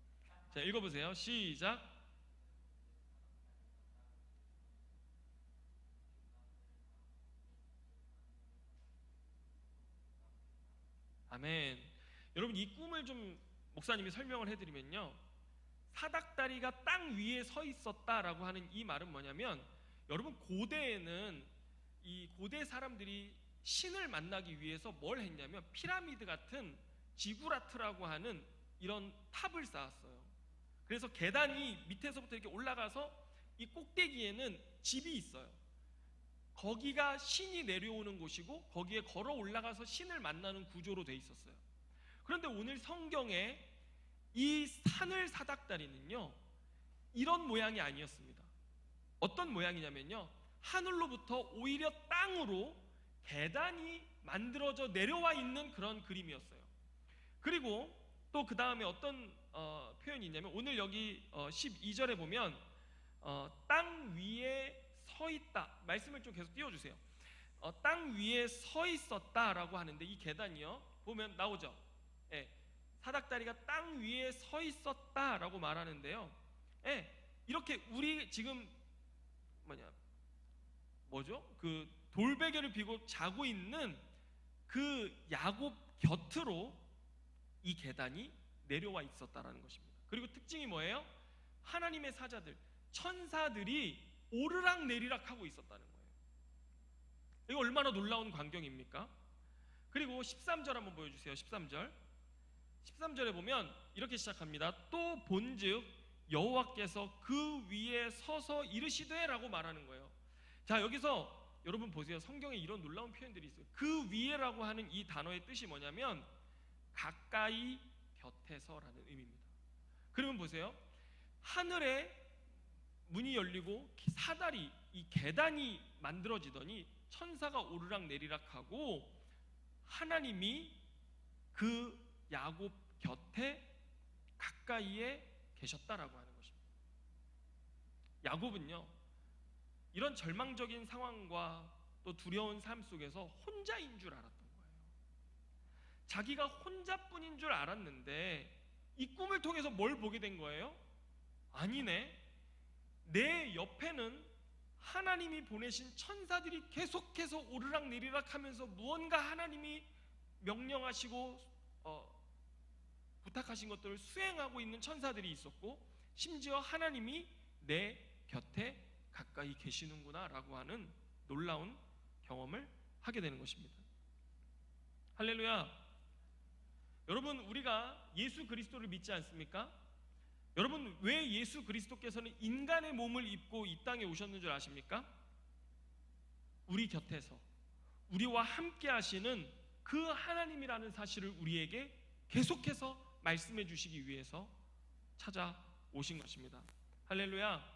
자, 읽어보세요. 시작. 아멘. 여러분 이 꿈을 좀 목사님이 설명을 해드리면요, 사닥다리가 땅 위에 서 있었다라고 하는 이 말은 뭐냐면, 여러분 고대에는 이 고대 사람들이 신을 만나기 위해서 뭘 했냐면 피라미드 같은 지구라트라고 하는 이런 탑을 쌓았어요. 그래서 계단이 밑에서부터 이렇게 올라가서 이 꼭대기에는 집이 있어요. 거기가 신이 내려오는 곳이고 거기에 걸어 올라가서 신을 만나는 구조로 돼 있었어요. 그런데 오늘 성경에 이 하늘 사닥다리는요, 이런 모양이 아니었습니다. 어떤 모양이냐면요, 하늘로부터 오히려 땅으로 계단이 만들어져 내려와 있는 그런 그림이었어요. 그리고 또 그 다음에 어떤 표현이 있냐면, 오늘 여기 12절에 보면 땅 위에 서 있다 말씀을 좀 계속 띄워주세요. 땅 위에 서 있었다라고 하는데, 이 계단이요 보면 나오죠. 예, 사닥다리가 땅 위에 서 있었다라고 말하는데요. 예, 이렇게 우리 지금 뭐죠? 그 돌베개를 비고 자고 있는 그 야곱 곁으로 이 계단이 내려와 있었다라는 것입니다. 그리고 특징이 뭐예요? 하나님의 사자들, 천사들이 오르락 내리락 하고 있었다는 거예요. 이거 얼마나 놀라운 광경입니까? 그리고 13절 한번 보여주세요. 13절에 보면 이렇게 시작합니다. 또 본즉 여호와께서 그 위에 서서 이르시되 라고 말하는 거예요. 자, 여기서 여러분 보세요. 성경에 이런 놀라운 표현들이 있어요. 그 위에라고 하는 이 단어의 뜻이 뭐냐면 가까이 곁에서라는 의미입니다. 그러면 보세요. 하늘에 문이 열리고 사다리, 이 계단이 만들어지더니 천사가 오르락 내리락하고 하나님이 그 야곱 곁에 가까이에 계셨다라고 하는 것입니다. 야곱은요, 이런 절망적인 상황과 또 두려운 삶 속에서 혼자인 줄 알았던 거예요. 자기가 혼자뿐인 줄 알았는데 이 꿈을 통해서 뭘 보게 된 거예요? 아니네, 내 옆에는 하나님이 보내신 천사들이 계속해서 오르락 내리락 하면서 무언가 하나님이 명령하시고 부탁하신 것들을 수행하고 있는 천사들이 있었고, 심지어 하나님이 내 곁에 가까이 계시는구나 라고 하는 놀라운 경험을 하게 되는 것입니다. 할렐루야. 여러분, 우리가 예수 그리스도를 믿지 않습니까? 여러분, 왜 예수 그리스도께서는 인간의 몸을 입고 이 땅에 오셨는 줄 아십니까? 우리 곁에서 우리와 함께 하시는 그 하나님이라는 사실을 우리에게 계속해서 말씀해 주시기 위해서 찾아오신 것입니다. 할렐루야.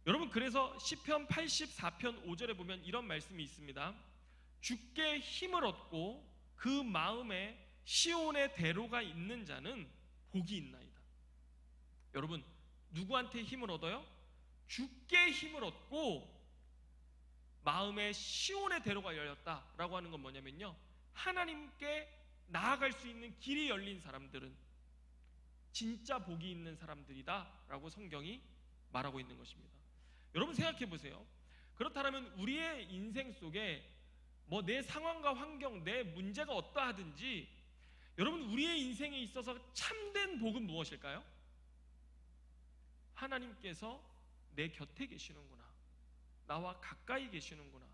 여러분, 그래서 시편 84편 5절에 보면 이런 말씀이 있습니다. 주께 힘을 얻고 그 마음에 시온의 대로가 있는 자는 복이 있나이다. 여러분, 누구한테 힘을 얻어요? 주께 힘을 얻고 마음에 시온의 대로가 열렸다라고 하는 건 뭐냐면요, 하나님께 나아갈 수 있는 길이 열린 사람들은 진짜 복이 있는 사람들이다 라고 성경이 말하고 있는 것입니다. 여러분, 생각해 보세요. 그렇다면 우리의 인생 속에 뭐 내 상황과 환경, 내 문제가 어떠하든지, 여러분, 우리의 인생에 있어서 참된 복은 무엇일까요? 하나님께서 내 곁에 계시는구나, 나와 가까이 계시는구나,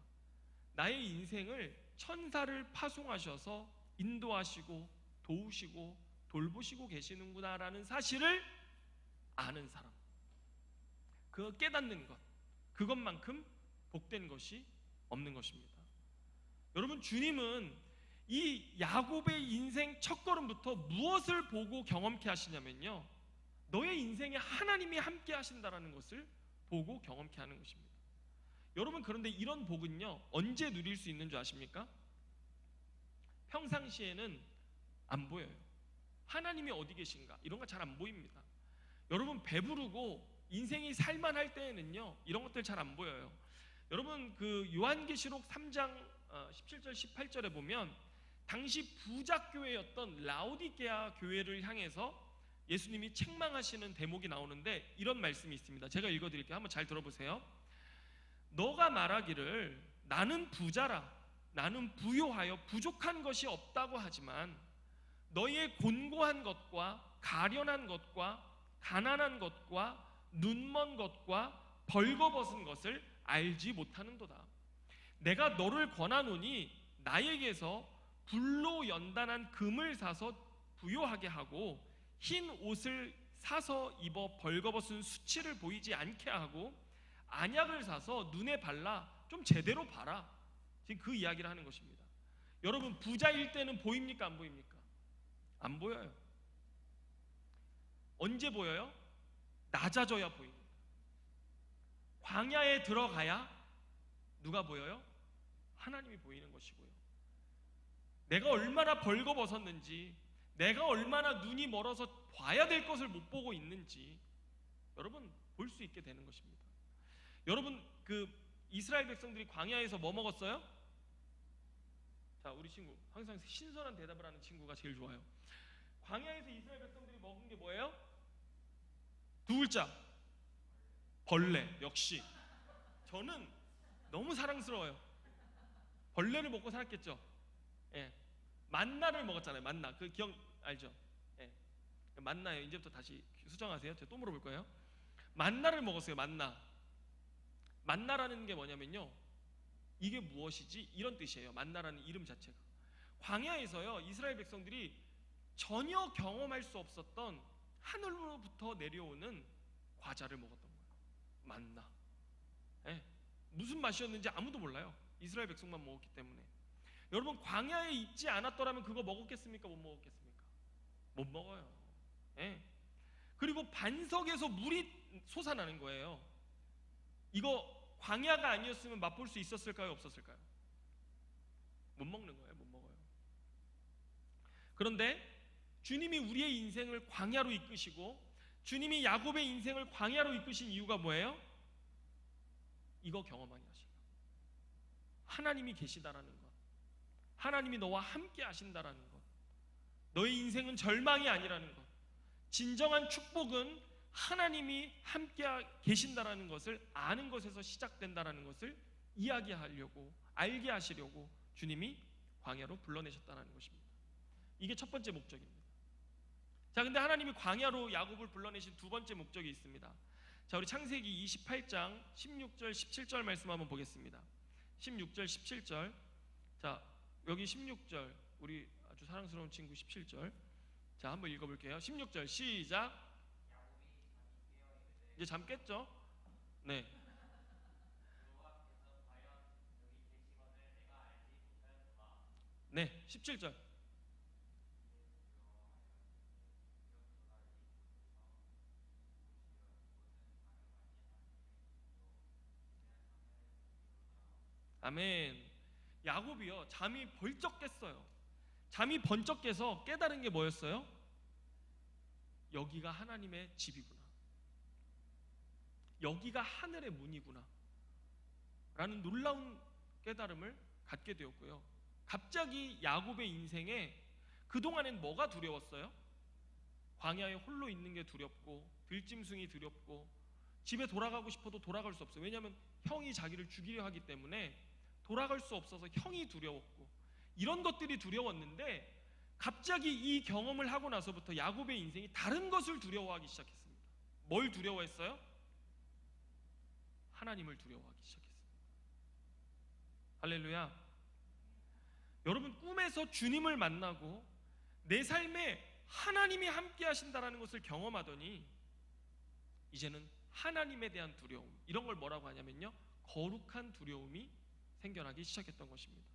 나의 인생을 천사를 파송하셔서 인도하시고 도우시고 돌보시고 계시는구나 라는 사실을 아는 사람, 그거 깨닫는 것, 그것만큼 복된 것이 없는 것입니다. 여러분, 주님은 이 야곱의 인생 첫걸음부터 무엇을 보고 경험케 하시냐면요, 너의 인생에 하나님이 함께 하신다라는 것을 보고 경험케 하는 것입니다. 여러분, 그런데 이런 복은요, 언제 누릴 수 있는 줄 아십니까? 평상시에는 안 보여요. 하나님이 어디 계신가 이런 거 잘 안 보입니다. 여러분, 배부르고 인생이 살만할 때에는요, 이런 것들 잘 안 보여요. 여러분, 그 요한계시록 3장 17절 18절에 보면 당시 부자 교회였던 라오디게아 교회를 향해서 예수님이 책망하시는 대목이 나오는데 이런 말씀이 있습니다. 제가 읽어드릴게요. 한번 잘 들어보세요. 너가 말하기를 나는 부자라, 나는 부요하여 부족한 것이 없다고 하지만 너희의 곤고한 것과 가련한 것과 가난한 것과 눈먼 것과 벌거벗은 것을 알지 못하는도다. 내가 너를 권하노니 나에게서 불로 연단한 금을 사서 부요하게 하고 흰 옷을 사서 입어 벌거벗은 수치를 보이지 않게 하고 안약을 사서 눈에 발라 좀 제대로 봐라. 지금 그 이야기를 하는 것입니다. 여러분, 부자일 때는 보입니까? 안 보입니까? 안 보여요. 언제 보여요? 낮아져야 보입니다. 광야에 들어가야 누가 보여요? 하나님이 보이는 것이고요. 내가 얼마나 벌거벗었는지, 내가 얼마나 눈이 멀어서 봐야 될 것을 못 보고 있는지 여러분 볼 수 있게 되는 것입니다. 여러분, 그 이스라엘 백성들이 광야에서 뭐 먹었어요? 자, 우리 친구 항상 신선한 대답을 하는 친구가 제일 좋아요. 광야에서 이스라엘 백성들이 먹은 게 뭐예요? 두 글자, 벌레. 역시 저는 너무 사랑스러워요. 벌레를 먹고 살았겠죠. 예, 만나를 먹었잖아요. 만나, 그 기억 알죠? 예, 만나요. 이제부터 다시 수정하세요. 제가 또 물어볼 거예요. 만나를 먹었어요. 만나라는 게 뭐냐면요, 이게 무엇이지? 이런 뜻이에요. 만나라는 이름 자체가. 광야에서요, 이스라엘 백성들이 전혀 경험할 수 없었던 하늘로부터 내려오는 과자를 먹었던 거예요. 만나. 예, 무슨 맛이었는지 아무도 몰라요. 이스라엘 백성만 먹었기 때문에. 여러분, 광야에 있지 않았더라면 그거 먹었겠습니까? 못 먹었겠습니까? 못 먹어요. 예. 그리고 반석에서 물이 솟아나는 거예요. 이거 광야가 아니었으면 맛볼 수 있었을까요? 없었을까요? 못 먹는 거예요. 못 먹어요. 그런데 주님이 우리의 인생을 광야로 이끄시고 주님이 야곱의 인생을 광야로 이끄신 이유가 뭐예요? 이거 경험하게 하신 것. 하나님이 계시다라는 것. 하나님이 너와 함께 하신다라는 것. 너의 인생은 절망이 아니라는 것. 진정한 축복은 하나님이 함께 계신다라는 것을 아는 것에서 시작된다라는 것을 이야기하려고, 알게 하시려고 주님이 광야로 불러내셨다는 것입니다. 이게 첫 번째 목적입니다. 자, 근데 하나님이 광야로 야곱을 불러내신 두 번째 목적이 있습니다. 자, 우리 창세기 28장 16절 17절 말씀 한번 보겠습니다. 16절 17절. 자, 여기 16절 우리 아주 사랑스러운 친구 17절. 자, 한번 읽어볼게요. 16절 시작. 이제 잠 깼죠? 네. 네, 17절. 아멘. 야곱이요, 잠이 벌쩍 깼어요. 잠이 번쩍 깨서 깨달은 게 뭐였어요? 여기가 하나님의 집이구나, 여기가 하늘의 문이구나 라는 놀라운 깨달음을 갖게 되었고요. 갑자기 야곱의 인생에 그동안엔 뭐가 두려웠어요? 광야에 홀로 있는 게 두렵고, 들짐승이 두렵고, 집에 돌아가고 싶어도 돌아갈 수 없어요. 왜냐하면 형이 자기를 죽이려 하기 때문에 돌아갈 수 없어서 형이 두려웠고, 이런 것들이 두려웠는데 갑자기 이 경험을 하고 나서부터 야곱의 인생이 다른 것을 두려워하기 시작했습니다. 뭘 두려워했어요? 하나님을 두려워하기 시작했습니다. 할렐루야. 여러분, 꿈에서 주님을 만나고 내 삶에 하나님이 함께 하신다는 것을 경험하더니 이제는 하나님에 대한 두려움, 이런 걸 뭐라고 하냐면요, 거룩한 두려움이 생겨나기 시작했던 것입니다.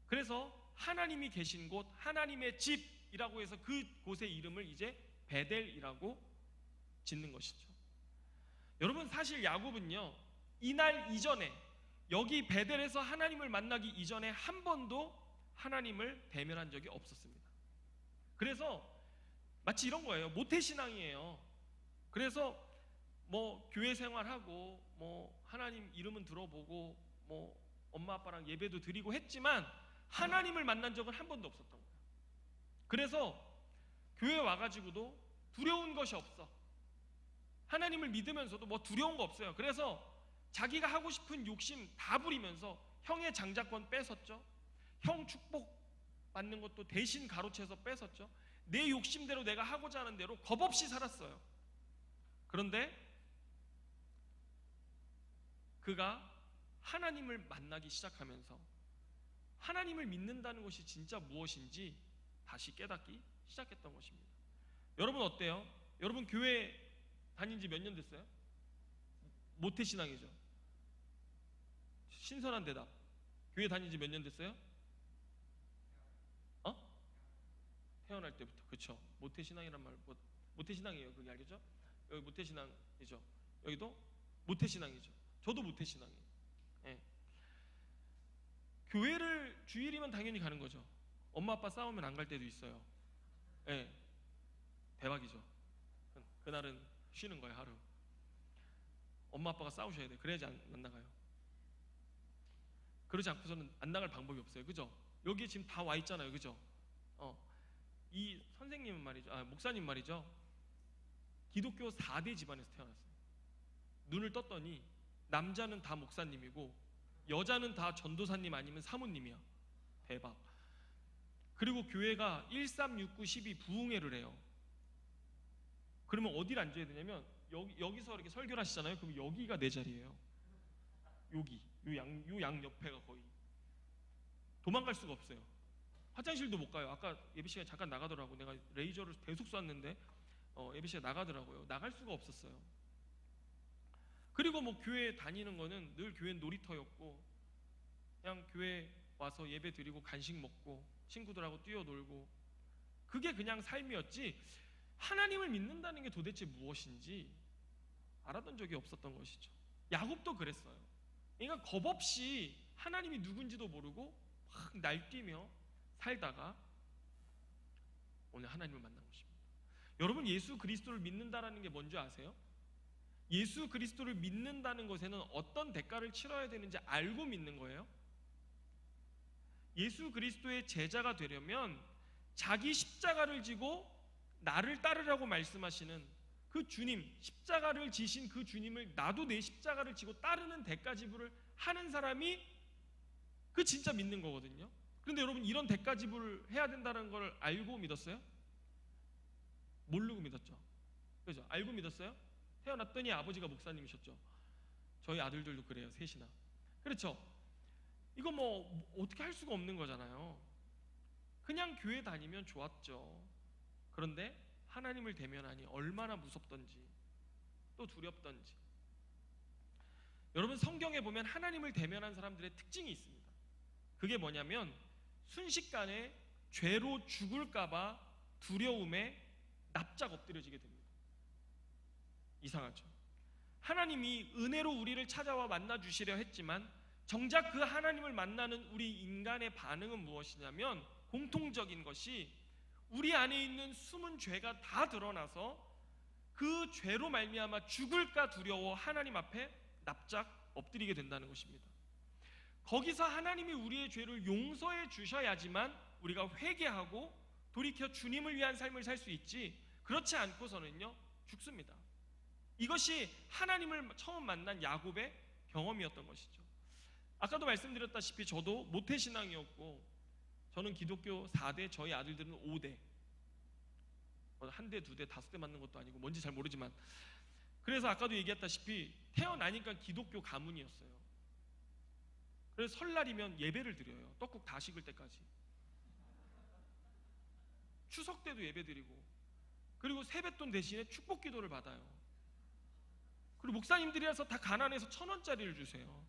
그래서 하나님이 계신 곳, 하나님의 집이라고 해서 그 곳의 이름을 이제 베델이라고 짓는 것이죠. 여러분, 사실 야곱은요, 이날 이전에, 여기 베델에서 하나님을 만나기 이전에 한 번도 하나님을 대면한 적이 없었습니다. 그래서 마치 이런 거예요. 모태신앙이에요. 그래서 뭐 교회 생활하고 뭐 하나님 이름은 들어보고 뭐 엄마 아빠랑 예배도 드리고 했지만 하나님을 만난 적은 한 번도 없었던 거예요. 그래서 교회 와가지고도 두려운 것이 없어. 하나님을 믿으면서도 뭐 두려운 거 없어요. 그래서 자기가 하고 싶은 욕심 다 부리면서 형의 장자권 뺏었죠. 형 축복 받는 것도 대신 가로채서 뺏었죠. 내 욕심대로 내가 하고자 하는 대로 겁 없이 살았어요. 그런데 그가 하나님을 만나기 시작하면서 하나님을 믿는다는 것이 진짜 무엇인지 다시 깨닫기 시작했던 것입니다. 여러분 어때요? 여러분 교회 다닌 지 몇 년 됐어요? 모태신앙이죠. 신선한 대답. 교회 다닌 지 몇 년 됐어요? 태어날 때부터. 그렇죠. 모태신앙이란 말, 모태신앙이에요. 그게 알겠죠? 여기 모태신앙이죠. 여기도 모태신앙이죠. 저도 모태신앙이에요. 예. 교회를 주일이면 당연히 가는 거죠. 엄마 아빠 싸우면 안 갈 때도 있어요. 예. 대박이죠. 그날은 쉬는 거예요. 하루. 엄마 아빠가 싸우셔야 돼요. 그래야지 안 나가요. 그러지 않고서는 안 나갈 방법이 없어요. 그죠? 여기 지금 다 와 있잖아요. 그죠? 이 선생님은 말이죠. 목사님 말이죠. 기독교 4대 집안에서 태어났어요. 눈을 떴더니 남자는 다 목사님이고 여자는 다 전도사님 아니면 사모님이야. 대박. 그리고 교회가 1369 12 부흥회를 해요. 그러면 어디를 앉아야 되냐면 여기서 이렇게 설교를 하시잖아요. 그럼 여기가 내 자리예요. 여기 요 양 옆에가 거의. 도망갈 수가 없어요. 화장실도 못 가요. 아까 예비 씨가 잠깐 나가더라고. 내가 레이저를 계속 쐈는데 예비 씨가 나가더라고요. 나갈 수가 없었어요. 그리고 뭐 교회 다니는 거는 늘 교회 놀이터였고 그냥 교회 와서 예배 드리고 간식 먹고 친구들하고 뛰어놀고 그게 그냥 삶이었지 하나님을 믿는다는 게 도대체 무엇인지 알았던 적이 없었던 것이죠. 야곱도 그랬어요. 그러니까 겁없이 하나님이 누군지도 모르고 막 날뛰며 살다가 오늘 하나님을 만난 것입니다. 여러분, 예수 그리스도를 믿는다라는 게 뭔지 아세요? 예수 그리스도를 믿는다는 것에는 어떤 대가를 치러야 되는지 알고 믿는 거예요. 예수 그리스도의 제자가 되려면 자기 십자가를 지고 나를 따르라고 말씀하시는 그 주님, 십자가를 지신 그 주님을 나도 내 십자가를 지고 따르는 대가 지불을 하는 사람이 그 진짜 믿는 거거든요. 그런데 여러분, 이런 대가 지불을 해야 된다는 걸 알고 믿었어요? 모르고 믿었죠. 그죠? 알고 믿었어요? 태어났더니 아버지가 목사님이셨죠. 저희 아들들도 그래요, 셋이나. 그렇죠? 이거 뭐 어떻게 할 수가 없는 거잖아요. 그냥 교회 다니면 좋았죠. 그런데 하나님을 대면하니 얼마나 무섭던지 또 두렵던지. 여러분, 성경에 보면 하나님을 대면한 사람들의 특징이 있습니다. 그게 뭐냐면 순식간에 죄로 죽을까봐 두려움에 납작 엎드려지게 됩니다. 이상하죠? 하나님이 은혜로 우리를 찾아와 만나주시려 했지만 정작 그 하나님을 만나는 우리 인간의 반응은 무엇이냐면 공통적인 것이 우리 안에 있는 숨은 죄가 다 드러나서 그 죄로 말미암아 죽을까 두려워 하나님 앞에 납작 엎드리게 된다는 것입니다. 거기서 하나님이 우리의 죄를 용서해 주셔야지만 우리가 회개하고 돌이켜 주님을 위한 삶을 살 수 있지, 그렇지 않고서는요 죽습니다. 이것이 하나님을 처음 만난 야곱의 경험이었던 것이죠. 아까도 말씀드렸다시피 저도 모태신앙이었고, 저는 기독교 4대, 저희 아들들은 5대, 한 대, 두 대, 다섯 대 맞는 것도 아니고 뭔지 잘 모르지만, 그래서 아까도 얘기했다시피 태어나니까 기독교 가문이었어요. 그래서 설날이면 예배를 드려요. 떡국 다 식을 때까지. 추석 때도 예배 드리고, 그리고 세뱃돈 대신에 축복 기도를 받아요. 그리고 목사님들이라서 다 가난해서 1,000원짜리를 주세요.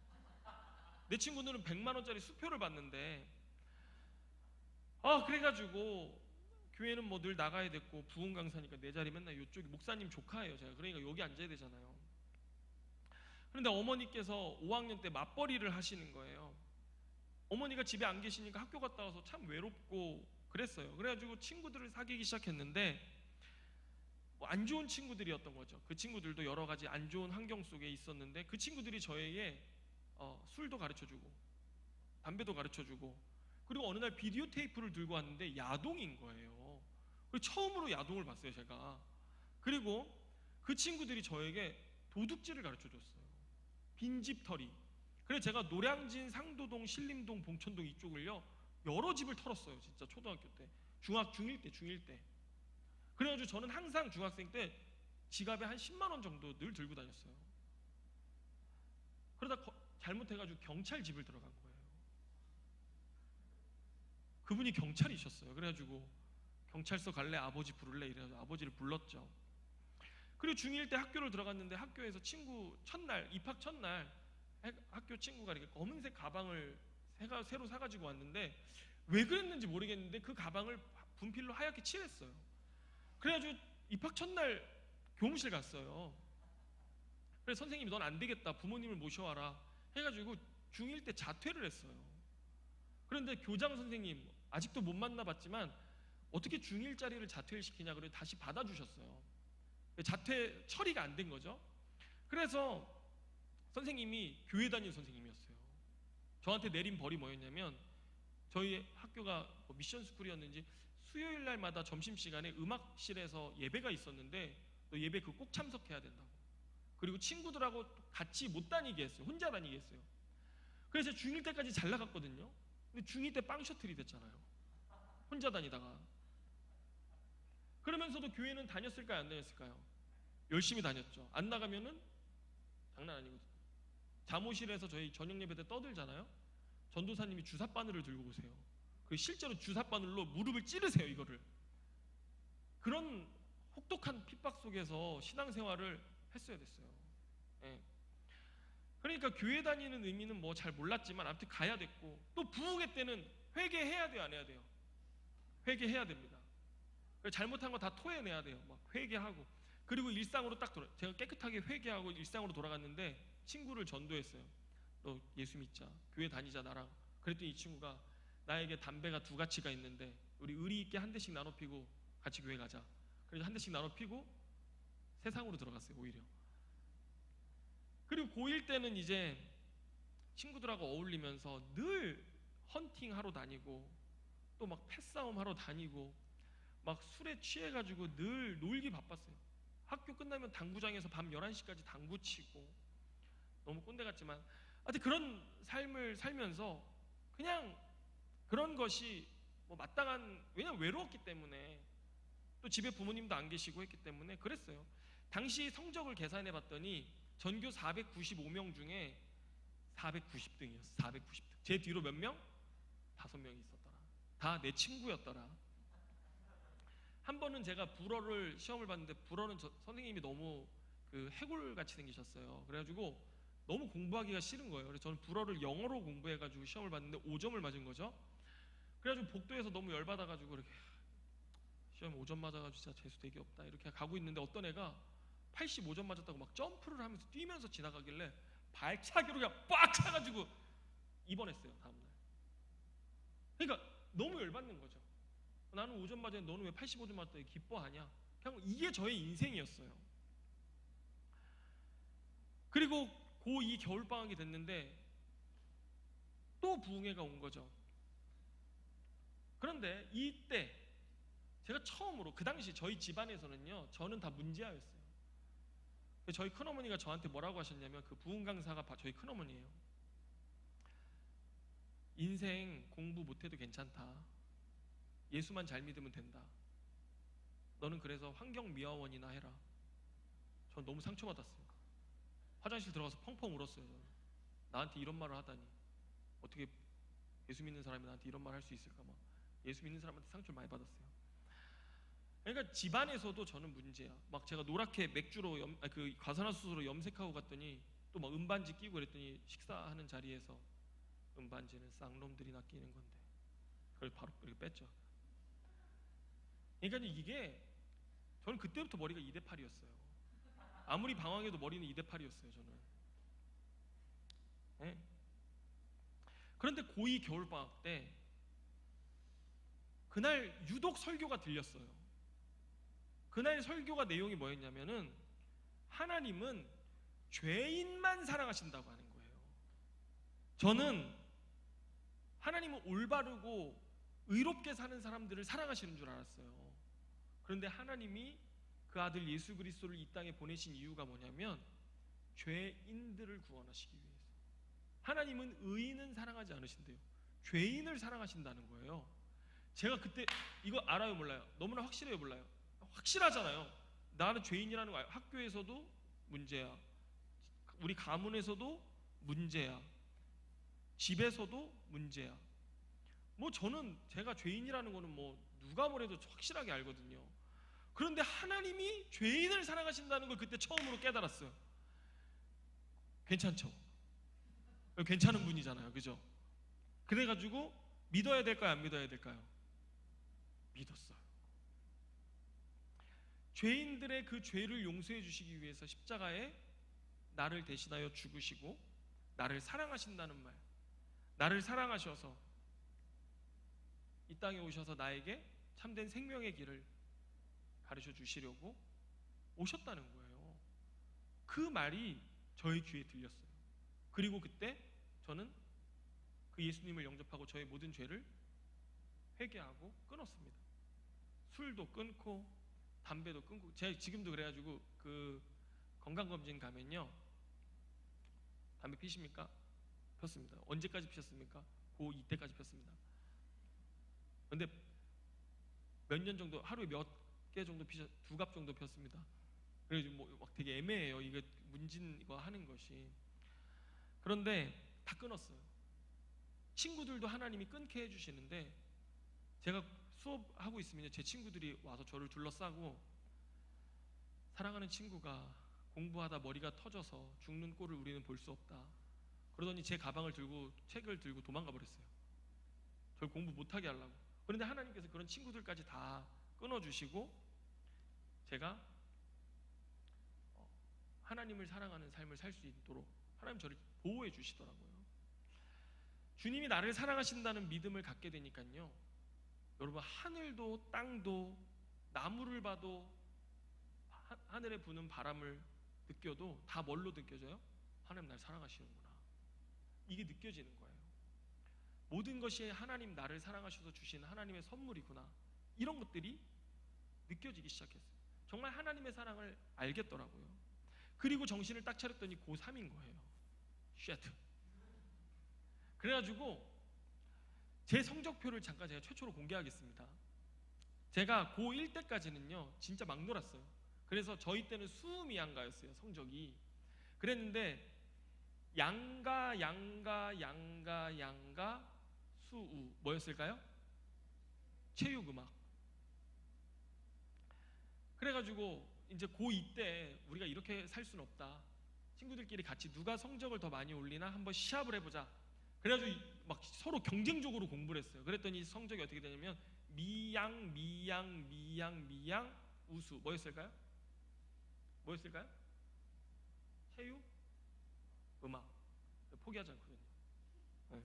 내 친구들은 100만원짜리 수표를 받는데, 그래가지고 교회는 뭐 늘 나가야 됐고, 부흥 강사니까 내 자리 맨날 이쪽이 목사님 조카예요 제가. 그러니까 여기 앉아야 되잖아요. 그런데 어머니께서 5학년 때 맞벌이를 하시는 거예요. 어머니가 집에 안 계시니까 학교 갔다 와서 참 외롭고 그랬어요. 그래가지고 친구들을 사귀기 시작했는데 뭐 안 좋은 친구들이었던 거죠. 그 친구들도 여러 가지 안 좋은 환경 속에 있었는데 그 친구들이 저에게 술도 가르쳐주고 담배도 가르쳐주고, 그리고 어느 날 비디오 테이프를 들고 왔는데 야동인 거예요. 그리고 처음으로 야동을 봤어요 제가. 그리고 그 친구들이 저에게 도둑질을 가르쳐줬어요. 빈집털이. 그래서 제가 노량진, 상도동, 신림동, 봉천동 이쪽을요 여러 집을 털었어요. 진짜 초등학교 때, 중1 때. 그래가지고 저는 항상 중학생 때 지갑에 한 10만 원 정도 늘 들고 다녔어요. 그러다 잘못해가지고 경찰 집을 들어간 거예요. 그분이 경찰이셨어요. 그래가지고 경찰서 갈래? 아버지 부를래? 이래가지고 아버지를 불렀죠. 그리고 중1 때 학교를 들어갔는데 학교에서 친구 입학 첫날 학교 친구가 이렇게 검은색 가방을 새로 사가지고 왔는데 왜 그랬는지 모르겠는데 그 가방을 분필로 하얗게 칠했어요. 그래가지고 입학 첫날 교무실 갔어요. 그래서 선생님이 넌 안 되겠다, 부모님을 모셔와라 해가지고 중1 때 자퇴를 했어요. 그런데 교장 선생님 아직도 못 만나봤지만 어떻게 중1짜리를 자퇴를 시키냐 그래서 다시 받아주셨어요. 자퇴 처리가 안 된 거죠. 그래서 선생님이 교회 다니는 선생님이었어요. 저한테 내린 벌이 뭐였냐면, 저희 학교가 미션 스쿨이었는지 수요일 날마다 점심시간에 음악실에서 예배가 있었는데 너 예배 그거 꼭 참석해야 된다고. 그리고 친구들하고 같이 못 다니게 했어요. 혼자 다니게 했어요. 그래서 중1 때까지 잘 나갔거든요. 근데 중2 때 빵 셔틀이 됐잖아요. 혼자 다니다가. 그러면서도 교회는 다녔을까요? 안 다녔을까요? 열심히 다녔죠. 안 나가면은 장난 아니거든요. 잠옷실에서 저희 저녁 예배 때 떠들잖아요. 전도사님이 주삿바늘을 들고 오세요. 그리고 실제로 주삿바늘로 무릎을 찌르세요. 이거를. 그런 혹독한 핍박 속에서 신앙생활을 했어야 됐어요. 예. 그러니까 교회 다니는 의미는 뭐 잘 몰랐지만 아무튼 가야 됐고, 또 부흥회 때는 회개해야 돼요, 안 해야 돼요? 회개해야 됩니다. 잘못한 거 다 토해내야 돼요. 막 회개하고. 그리고 일상으로 딱 제가 깨끗하게 회개하고 일상으로 돌아갔는데 친구를 전도했어요. 너 예수 믿자, 교회 다니자 나랑. 그랬더니 이 친구가 나에게 담배가 2가치가 있는데 우리 의리 있게 한 대씩 나눠 피고 같이 교회 가자. 그래서 한 대씩 나눠 피고 세상으로 들어갔어요. 오히려. 그리고 고1 때는 이제 친구들하고 어울리면서 늘 헌팅하러 다니고 또 막 패싸움 하러 다니고 막 술에 취해가지고 늘 놀기 바빴어요. 학교 끝나면 당구장에서 밤 11시까지 당구 치고 너무 꼰대 같지만 하여튼 그런 삶을 살면서 그냥 그런 것이 뭐 마땅한, 왜냐면 외로웠기 때문에 또 집에 부모님도 안 계시고 했기 때문에 그랬어요. 당시 성적을 계산해 봤더니 전교 495명 중에 490등이었어. 490등. 제 뒤로 몇 명? 5명이 있었더라. 다 내 친구였더라. 한 번은 제가 불어를 시험을 봤는데 불어는 선생님이 너무 그 해골같이 생기셨어요. 그래가지고 너무 공부하기가 싫은 거예요. 그래서 저는 불어를 영어로 공부해가지고 시험을 봤는데 5점을 맞은 거죠. 그래가지고 복도에서 너무 열받아가지고 이렇게 시험 5점 맞아가지고 진짜 재수 되게 없다 이렇게 가고 있는데 어떤 애가 85점 맞았다고 막 점프를 하면서 뛰면서 지나가길래 발차기로 그냥 빡 차가지고 입원했어요. 다음날. 그러니까 너무 열받는 거죠. 나는 5점 맞았는데 너는 왜 85점 맞았다 기뻐하냐. 그냥 이게 저의 인생이었어요. 그리고 고2 겨울방학이 됐는데 또 부흥회가 온 거죠. 그런데 이때 제가 처음으로, 그 당시 저희 집안에서는요, 저는 다 문제아였어요. 저희 큰어머니가 저한테 뭐라고 하셨냐면, 그 부흥 강사가 저희 큰어머니예요. 인생 공부 못해도 괜찮다. 예수만 잘 믿으면 된다. 너는 그래서 환경미화원이나 해라. 전 너무 상처받았어요. 화장실 들어가서 펑펑 울었어요. 저는. 나한테 이런 말을 하다니. 어떻게 예수 믿는 사람이 나한테 이런 말 할 수 있을까. 막 예수 믿는 사람한테 상처를 많이 받았어요. 그러니까 집안에서도 저는 문제야. 막 제가 노랗게 맥주로 그 과산화수소로 염색하고 갔더니 또 막 음반지 끼고 그랬더니 식사하는 자리에서 음반지는 쌍놈들이나 끼는 건데 그걸 바로 이렇게 뺐죠. 그러니까 이게 저는 그때부터 머리가 2대8이었어요. 아무리 방황해도 머리는 2대8이었어요. 저는. 네? 그런데 고2 겨울방학 때 그날 유독 설교가 들렸어요. 그날 설교가 내용이 뭐였냐면은 하나님은 죄인만 사랑하신다고 하는 거예요. 저는 하나님은 올바르고 의롭게 사는 사람들을 사랑하시는 줄 알았어요. 그런데 하나님이 그 아들 예수 그리스도를 이 땅에 보내신 이유가 뭐냐면 죄인들을 구원하시기 위해서. 하나님은 의인은 사랑하지 않으신대요. 죄인을 사랑하신다는 거예요. 제가 그때 이거 알아요 몰라요? 너무나 확실해요 몰라요? 확실하잖아요. 나는 죄인이라는 거. 학교에서도 문제야, 우리 가문에서도 문제야, 집에서도 문제야. 뭐 저는 제가 죄인이라는 거는 뭐 누가 뭐래도 확실하게 알거든요. 그런데 하나님이 죄인을 사랑하신다는 걸 그때 처음으로 깨달았어요. 괜찮죠? 괜찮은 분이잖아요, 그죠? 그래가지고 믿어야 될까요, 안 믿어야 될까요? 믿었어요. 죄인들의 그 죄를 용서해 주시기 위해서 십자가에 나를 대신하여 죽으시고 나를 사랑하신다는 말, 나를 사랑하셔서 이 땅에 오셔서 나에게 참된 생명의 길을 가르쳐 주시려고 오셨다는 거예요. 그 말이 저의 귀에 들렸어요. 그리고 그때 저는 그 예수님을 영접하고 저의 모든 죄를 회개하고 끊었습니다. 술도 끊고 담배도 끊고. 제가 지금도 그래가지고 그 건강검진 가면요, 담배 피십니까? 폈습니다. 언제까지 피셨습니까? 고2 때까지 폈습니다. 근데 몇 년 정도, 하루에 몇 개 정도 피셨, 2갑 정도 폈습니다. 그래서 막 되게 애매해요, 이게 문진 이거 하는 것이. 그런데 다 끊었어요. 친구들도 하나님이 끊게 해주시는데, 제가 수업하고 있으면 제 친구들이 와서 저를 둘러싸고, 사랑하는 친구가 공부하다 머리가 터져서 죽는 꼴을 우리는 볼 수 없다. 그러더니 제 가방을 들고 책을 들고 도망가 버렸어요. 저를 공부 못하게 하려고. 그런데 하나님께서 그런 친구들까지 다 끊어주시고 제가 하나님을 사랑하는 삶을 살 수 있도록 하나님 저를 보호해 주시더라고요. 주님이 나를 사랑하신다는 믿음을 갖게 되니까요, 여러분, 하늘도 땅도 나무를 봐도 하늘에 부는 바람을 느껴도 다 뭘로 느껴져요? 하나님 날 사랑하시는구나, 이게 느껴지는 거예요. 모든 것이 하나님 나를 사랑하셔서 주신 하나님의 선물이구나, 이런 것들이 느껴지기 시작했어요. 정말 하나님의 사랑을 알겠더라고요. 그리고 정신을 딱 차렸더니 고3인 거예요. 쉣. 그래가지고 제 성적표를 잠깐 제가 최초로 공개하겠습니다. 제가 고1 때까지는요 진짜 막 놀았어요. 그래서 저희 때는 수미양가였어요, 성적이. 그랬는데 양가 수우 뭐였을까요? 체육음악. 그래가지고 이제 고2 때 우리가 이렇게 살 수는 없다, 친구들끼리 같이 누가 성적을 더 많이 올리나 한번 시합을 해보자. 그래가지고 막 서로 경쟁적으로 공부를 했어요. 그랬더니 성적이 어떻게 되냐면 미양 우수. 뭐였을까요? 체육 음악. 포기하지 않거든요. 네.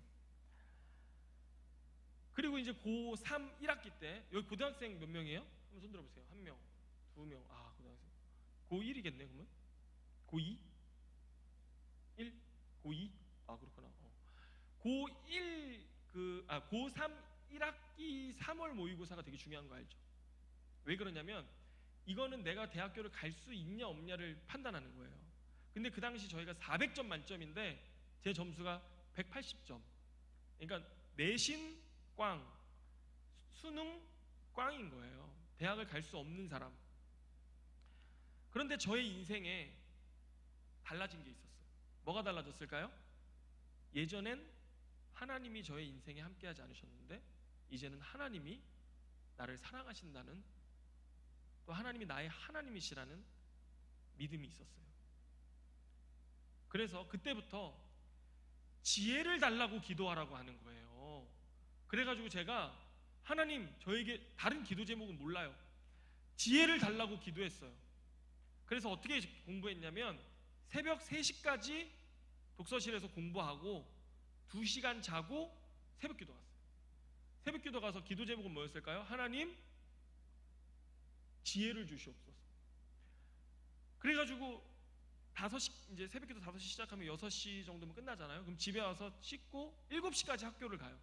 그리고 이제 고3 1학기 때, 여기 고등학생 몇 명이에요? 한번 손 들어보세요. 1명, 2명. 아, 고등학생. 고1이겠네 그러면? 고2? 1? 고2? 아, 그렇구나. 고1 고3 1학기 3월 모의고사가 되게 중요한 거 알죠? 왜 그러냐면 이거는 내가 대학교를 갈 수 있냐 없냐를 판단하는 거예요. 근데 그 당시 저희가 400점 만점인데 제 점수가 180점. 그러니까 내신 꽝, 수능 꽝인 거예요. 대학을 갈 수 없는 사람. 그런데 저의 인생에 달라진 게 있었어요. 뭐가 달라졌을까요? 예전엔 하나님이 저의 인생에 함께하지 않으셨는데 이제는 하나님이 나를 사랑하신다는, 또 하나님이 나의 하나님이시라는 믿음이 있었어요. 그래서 그때부터 지혜를 달라고 기도하라고 하는 거예요. 그래가지고 제가 하나님, 저에게 다른 기도 제목은 몰라요. 지혜를 달라고 기도했어요. 그래서 어떻게 공부했냐면 새벽 3시까지 독서실에서 공부하고 2시간 자고 새벽 기도 갔어요. 새벽 기도 가서 기도 제목은 뭐였을까요? 하나님, 지혜를 주시옵소서. 그래가지고 5시, 이제 새벽 기도 5시 시작하면 6시 정도면 끝나잖아요. 그럼 집에 와서 씻고 7시까지 학교를 가요.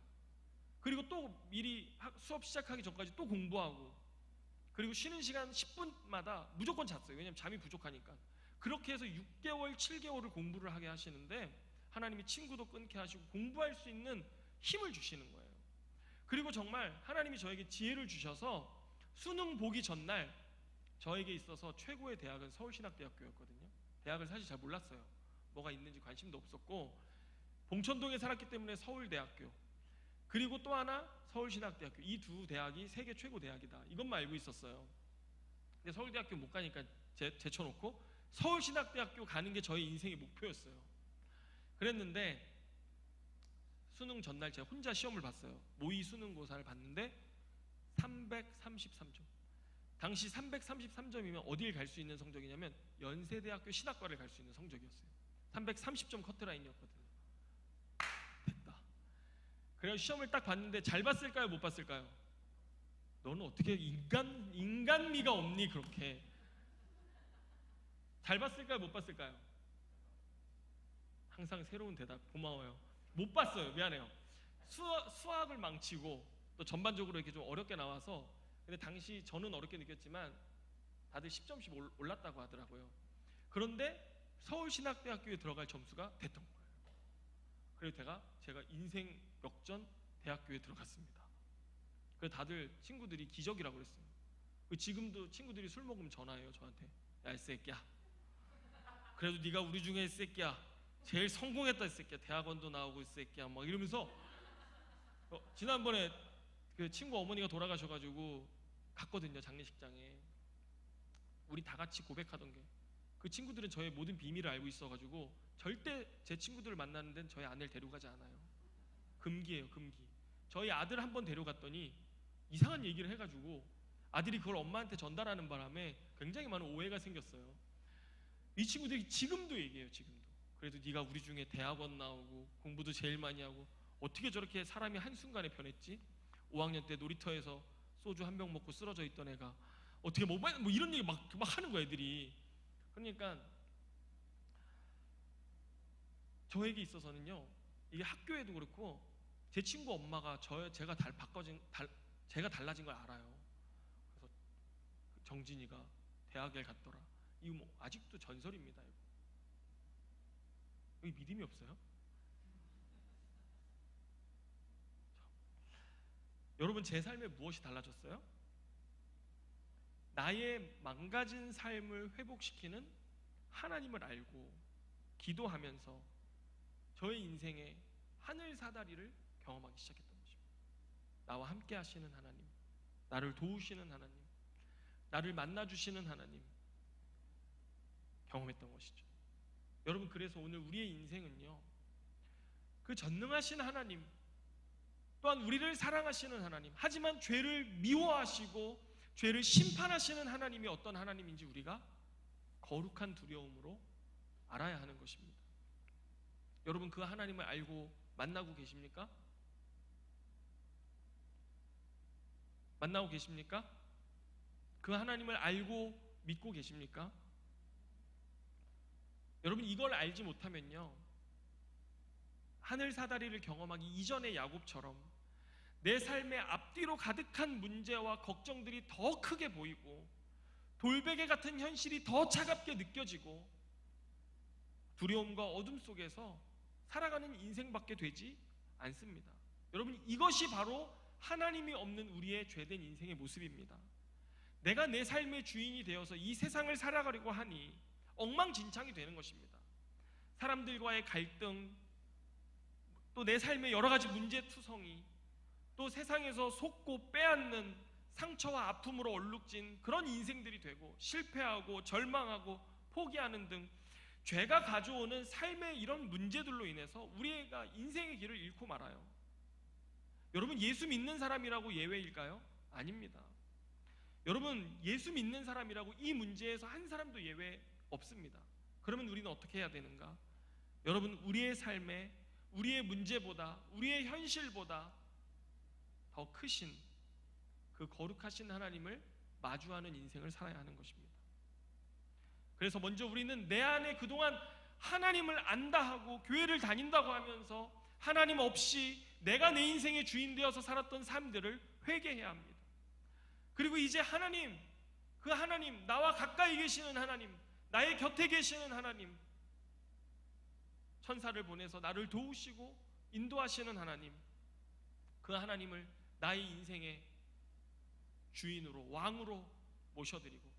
그리고 또 미리 수업 시작하기 전까지 또 공부하고, 그리고 쉬는 시간 10분마다 무조건 잤어요. 왜냐면 잠이 부족하니까. 그렇게 해서 6개월, 7개월을 공부를 하게 하시는데 하나님이 친구도 끊게 하시고 공부할 수 있는 힘을 주시는 거예요. 그리고 정말 하나님이 저에게 지혜를 주셔서 수능 보기 전날 저에게 있어서 최고의 대학은 서울신학대학교였거든요. 대학을 사실 잘 몰랐어요. 뭐가 있는지 관심도 없었고, 봉천동에 살았기 때문에 서울대학교, 그리고 또 하나 서울신학대학교, 이 두 대학이 세계 최고 대학이다, 이것만 알고 있었어요. 근데 서울대학교 못 가니까 제쳐놓고 서울신학대학교 가는 게 저의 인생의 목표였어요. 그랬는데 수능 전날 제가 혼자 시험을 봤어요. 모의 수능고사를 봤는데 333점. 당시 333점이면 어딜 갈 수 있는 성적이냐면 연세대학교 신학과를 갈 수 있는 성적이었어요. 330점 커트라인이었거든요. 됐다. 그래서 시험을 딱 봤는데 잘 봤을까요? 못 봤을까요? 너는 어떻게 인간미가 없니? 그렇게 잘 봤을까요? 못 봤을까요? 항상 새로운 대답, 고마워요. 못 봤어요. 미안해요. 수학을 망치고 또 전반적으로 이렇게 좀 어렵게 나와서, 근데 당시 저는 어렵게 느꼈지만 다들 10점씩 올랐다고 하더라고요. 그런데 서울신학대학교에 들어갈 점수가 됐던 거예요. 그래서 제가 인생 역전 대학교에 들어갔습니다. 그래서 다들 친구들이 기적이라고 그랬어요. 지금도 친구들이 술 먹으면 전화해요 저한테. 야, 이 새끼야, 그래도 네가 우리 중에 이 새끼야 제일 성공했다, 이 새끼야, 대학원도 나오고 이 새끼야, 막 이러면서. 지난번에 그 친구 어머니가 돌아가셔가지고 갔거든요, 장례식장에. 우리 다 같이 고백하던 게, 그 친구들은 저의 모든 비밀을 알고 있어가지고 절대 제 친구들을 만나는 데는 저희 아내를 데려가지 않아요. 금기예요, 금기. 저희 아들 한번 데려갔더니 이상한 얘기를 해가지고 아들이 그걸 엄마한테 전달하는 바람에 굉장히 많은 오해가 생겼어요. 이 친구들이 지금도 얘기해요. 지금도. 그래도 네가 우리 중에 대학원 나오고 공부도 제일 많이 하고 어떻게 저렇게 사람이 한순간에 변했지? 5학년 때 놀이터에서 소주 한 병 먹고 쓰러져 있던 애가 어떻게 뭐 이런 얘기 막 하는 거야 애들이. 그러니까 저에게 있어서는요, 이게 학교에도 그렇고 제 친구 엄마가 제가 달라진 걸 알아요. 그래서 정진이가 대학에 갔더라. 이거 뭐 아직도 전설입니다. 이거. 여기 믿음이 없어요? 여러분, 제 삶에 무엇이 달라졌어요? 나의 망가진 삶을 회복시키는 하나님을 알고 기도하면서 저의 인생에 하늘 사다리를 경험하기 시작했던 것입니다. 나와 함께 하시는 하나님, 나를 도우시는 하나님, 나를 만나주시는 하나님 경험했던 것이죠. 여러분, 그래서 오늘 우리의 인생은요, 그 전능하신 하나님, 또한 우리를 사랑하시는 하나님, 하지만 죄를 미워하시고 죄를 심판하시는 하나님이 어떤 하나님인지 우리가 거룩한 두려움으로 알아야 하는 것입니다. 여러분, 그 하나님을 알고 만나고 계십니까? 만나고 계십니까? 그 하나님을 알고 믿고 계십니까? 여러분, 이걸 알지 못하면요, 하늘 사다리를 경험하기 이전의 야곱처럼 내 삶의 앞뒤로 가득한 문제와 걱정들이 더 크게 보이고 돌베개 같은 현실이 더 차갑게 느껴지고 두려움과 어둠 속에서 살아가는 인생밖에 되지 않습니다. 여러분, 이것이 바로 하나님이 없는 우리의 죄된 인생의 모습입니다. 내가 내 삶의 주인이 되어서 이 세상을 살아가려고 하니 엉망진창이 되는 것입니다. 사람들과의 갈등, 또 내 삶의 여러 가지 문제투성이, 또 세상에서 속고 빼앗는 상처와 아픔으로 얼룩진 그런 인생들이 되고 실패하고 절망하고 포기하는 등 죄가 가져오는 삶의 이런 문제들로 인해서 우리가 인생의 길을 잃고 말아요. 여러분, 예수 믿는 사람이라고 예외일까요? 아닙니다. 여러분, 예수 믿는 사람이라고 이 문제에서 한 사람도 예외 없습니다. 그러면 우리는 어떻게 해야 되는가? 여러분, 우리의 삶에 우리의 문제보다, 우리의 현실보다 더 크신 그 거룩하신 하나님을 마주하는 인생을 살아야 하는 것입니다. 그래서 먼저 우리는 내 안에 그동안 하나님을 안다 하고 교회를 다닌다고 하면서 하나님 없이 내가 내 인생의 주인 되어서 살았던 삶들을 회개해야 합니다. 그리고 이제 하나님, 그 하나님, 나와 가까이 계시는 하나님, 나의 곁에 계시는 하나님, 천사를 보내서 나를 도우시고 인도하시는 하나님, 그 하나님을 나의 인생의 주인으로, 왕으로 모셔드리고,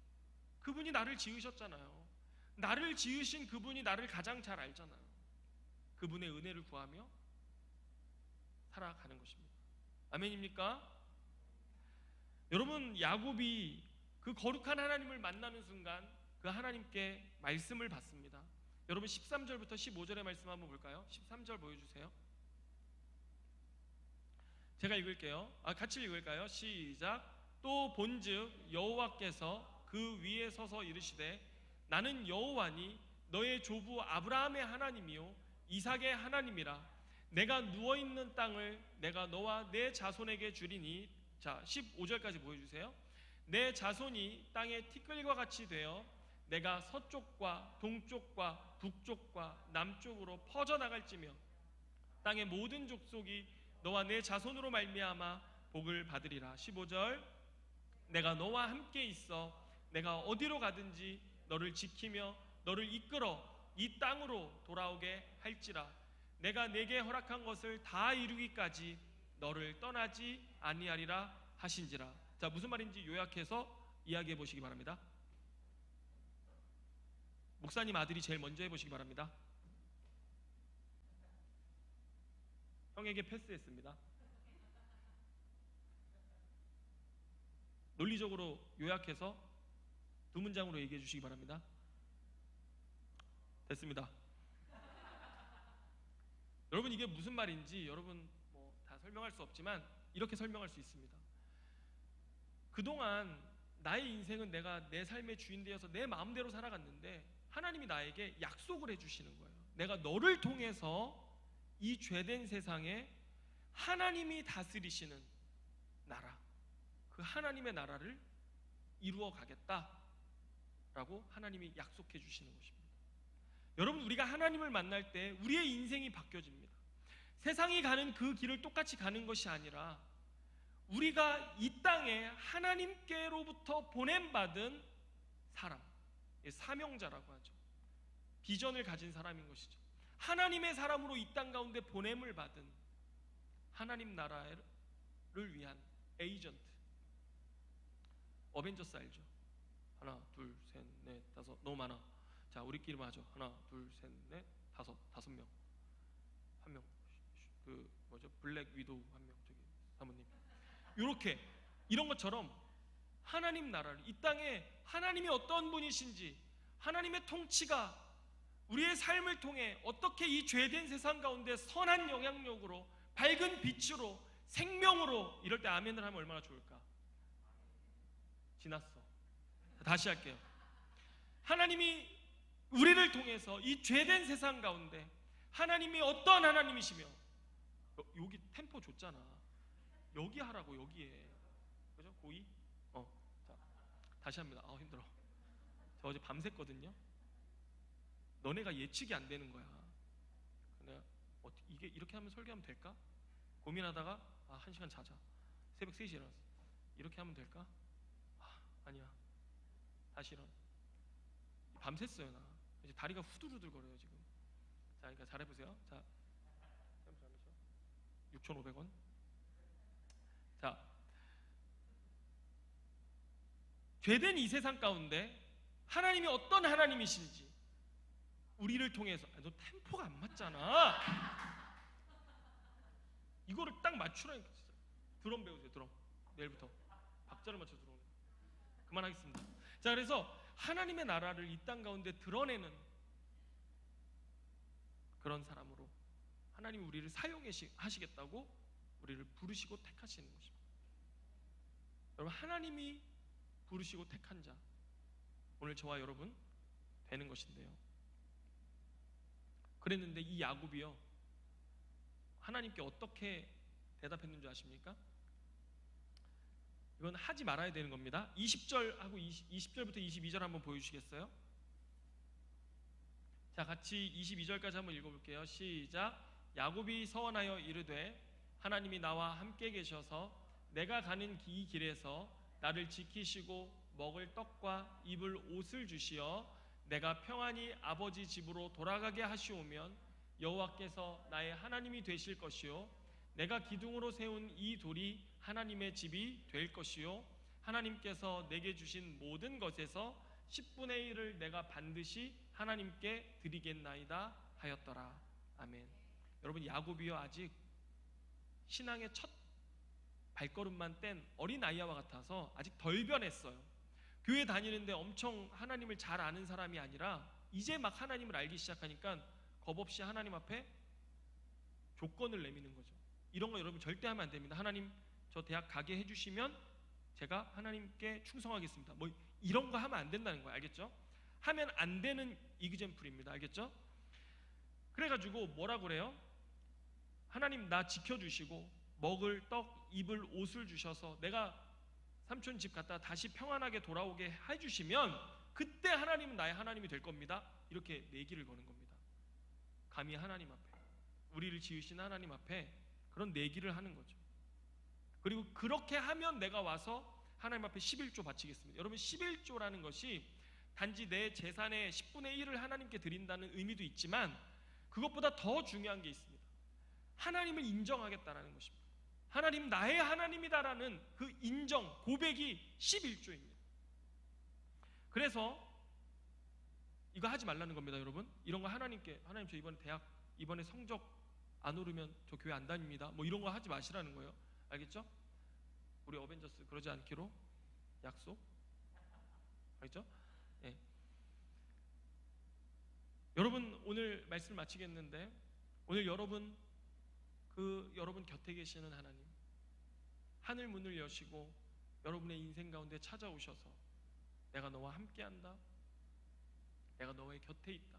그분이 나를 지으셨잖아요. 나를 지으신 그분이 나를 가장 잘 알잖아요. 그분의 은혜를 구하며 살아가는 것입니다. 아멘입니까? 여러분, 야곱이 그 거룩한 하나님을 만나는 순간 그 하나님께 말씀을 받습니다. 여러분, 13절부터 15절의 말씀 한번 볼까요? 13절 보여주세요. 제가 읽을게요. 같이 읽을까요? 시작. 또 본즉 여호와께서 그 위에 서서 이르시되 나는 여호와니 너의 조부 아브라함의 하나님이요 이삭의 하나님이라. 내가 누워있는 땅을 내가 너와 내 자손에게 주리니. 자, 15절까지 보여주세요. 내 자손이 땅의 티끌과 같이 되어 내가 서쪽과 동쪽과 북쪽과 남쪽으로 퍼져나갈지며 땅의 모든 족속이 너와 내 자손으로 말미암아 복을 받으리라. 15절. 내가 너와 함께 있어 내가 어디로 가든지 너를 지키며 너를 이끌어 이 땅으로 돌아오게 할지라. 내가 내게 허락한 것을 다 이루기까지 너를 떠나지 아니하리라 하신지라. 자, 무슨 말인지 요약해서 이야기해 보시기 바랍니다. 목사님 아들이 제일 먼저 해보시기 바랍니다. 형에게 패스했습니다. 논리적으로 요약해서 두 문장으로 얘기해 주시기 바랍니다. 됐습니다. 여러분, 이게 무슨 말인지 여러분 뭐 다 설명할 수 없지만 이렇게 설명할 수 있습니다. 그동안 나의 인생은 내가 내 삶의 주인 되어서 내 마음대로 살아갔는데 하나님이 나에게 약속을 해주시는 거예요. 내가 너를 통해서 이 죄된 세상에 하나님이 다스리시는 나라, 그 하나님의 나라를 이루어 가겠다라고 하나님이 약속해 주시는 것입니다. 여러분, 우리가 하나님을 만날 때 우리의 인생이 바뀌어집니다. 세상이 가는 그 길을 똑같이 가는 것이 아니라 우리가 이 땅에 하나님께로부터 보냄받은 사람, 사명자라고 하죠. 비전을 가진 사람인 것이죠. 하나님의 사람으로 이 땅 가운데 보냄을 받은 하나님 나라를 위한 에이전트. 어벤져스 알죠? 하나, 둘, 셋, 넷, 다섯. 너무 많아. 자, 우리끼리만 하죠. 하나, 둘, 셋, 넷, 다섯 명. 한 명. 그 뭐죠? 블랙 위도우 한 명. 저기 사모님. 이렇게 이런 것처럼 하나님 나라를, 이 땅에 하나님이 어떤 분이신지, 하나님의 통치가 우리의 삶을 통해 어떻게 이 죄된 세상 가운데 선한 영향력으로, 밝은 빛으로, 생명으로, 이럴 때 아멘을 하면 얼마나 좋을까? 지났어. 다시 할게요. 하나님이 우리를 통해서 이 죄된 세상 가운데 하나님이 어떤 하나님이시며, 여기 템포 줬잖아. 여기 하라고, 여기에. 그죠? 고이? 자, 다시 합니다. 힘들어. 저 어제 밤샜거든요. 너네가 예측이 안 되는 거야. 내가 이게 이렇게 하면 설교하면 될까? 고민하다가 1시간 자자. 새벽 3시에 일어났어. 이렇게 하면 될까? 아니야. 다시 일어나. 밤샜어요, 나. 이제 다리가 후들후들 거려요, 지금. 자, 그러니까 잘해보세요. 자, 6,500원. 자, 죄된 이 세상 가운데 하나님이 어떤 하나님이신지 우리를 통해서, 너 템포가 안 맞잖아. 이거를 딱 맞추라니까. 진짜 드럼 배우세요. 드럼. 내일부터 박자를 맞춰 드럼. 그만하겠습니다. 자, 그래서 하나님의 나라를 이 땅 가운데 드러내는 그런 사람으로 하나님이 우리를 사용하시겠다고 우리를 부르시고 택하시는 것입니다. 여러분, 하나님이 부르시고 택한 자, 오늘 저와 여러분 되는 것인데요. 그랬는데 이 야곱이요, 하나님께 어떻게 대답했는 줄 아십니까? 이건 하지 말아야 되는 겁니다. 20절하고 20절부터 22절 한번 보여주시겠어요? 자, 같이 22절까지 한번 읽어볼게요. 시작. 야곱이 서원하여 이르되 하나님이 나와 함께 계셔서 내가 가는 이 길에서 나를 지키시고 먹을 떡과 입을 옷을 주시어 내가 평안히 아버지 집으로 돌아가게 하시오면 여호와께서 나의 하나님이 되실 것이요 내가 기둥으로 세운 이 돌이 하나님의 집이 될 것이요 하나님께서 내게 주신 모든 것에서 10분의 1을 내가 반드시 하나님께 드리겠나이다 하였더라. 아멘. 여러분, 야곱이요, 아직 신앙의 첫 발걸음만 뗀 어린아이와 같아서 아직 덜 변했어요. 교회 다니는데 엄청 하나님을 잘 아는 사람이 아니라 이제 막 하나님을 알기 시작하니까 겁없이 하나님 앞에 조건을 내미는 거죠. 이런 거 여러분 절대 하면 안 됩니다. 하나님, 저 대학 가게 해주시면 제가 하나님께 충성하겠습니다. 뭐 이런 거 하면 안 된다는 거예요. 알겠죠? 하면 안 되는 이그젬플입니다. 알겠죠? 그래가지고 뭐라 그래요? 하나님, 나 지켜주시고 먹을 떡, 입을 옷을 주셔서 내가 삼촌 집 갔다 다시 평안하게 돌아오게 해주시면 그때 하나님은 나의 하나님이 될 겁니다. 이렇게 내기를 거는 겁니다. 감히 하나님 앞에, 우리를 지으신 하나님 앞에 그런 내기를 하는 거죠. 그리고 그렇게 하면 내가 와서 하나님 앞에 11조 바치겠습니다. 여러분, 11조라는 것이 단지 내 재산의 10분의 1을 하나님께 드린다는 의미도 있지만 그것보다 더 중요한 게 있습니다. 하나님을 인정하겠다라는 것입니다. 하나님, 나의 하나님이다라는 그 인정, 고백이 11조입니다. 그래서 이거 하지 말라는 겁니다. 여러분, 이런 거 하나님께, 하나님 저 이번에 성적 안 오르면 저 교회 안 다닙니다, 뭐 이런 거 하지 마시라는 거예요. 알겠죠? 우리 어벤져스 그러지 않기로 약속. 알겠죠? 네. 여러분, 오늘 말씀을 마치겠는데, 오늘 여러분 곁에 계시는 하나님, 하늘 문을 여시고 여러분의 인생 가운데 찾아오셔서 내가 너와 함께한다, 내가 너의 곁에 있다.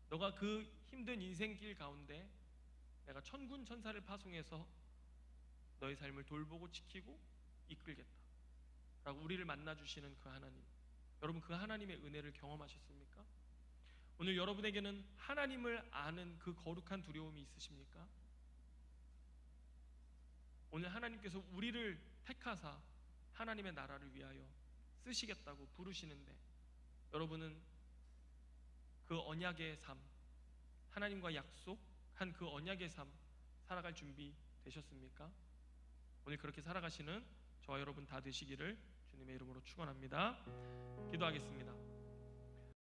너가 그 힘든 인생길 가운데 내가 천군 천사를 파송해서 너의 삶을 돌보고 지키고 이끌겠다 라고 우리를 만나주시는 그 하나님, 여러분 그 하나님의 은혜를 경험하셨습니까? 오늘 여러분에게는 하나님을 아는 그 거룩한 두려움이 있으십니까? 오늘 하나님께서 우리를 택하사 하나님의 나라를 위하여 쓰시겠다고 부르시는데 여러분은 그 언약의 삶, 하나님과 약속한 그 언약의 삶 살아갈 준비 되셨습니까? 오늘 그렇게 살아가시는 저와 여러분 다 되시기를 주님의 이름으로 축원합니다. 기도하겠습니다.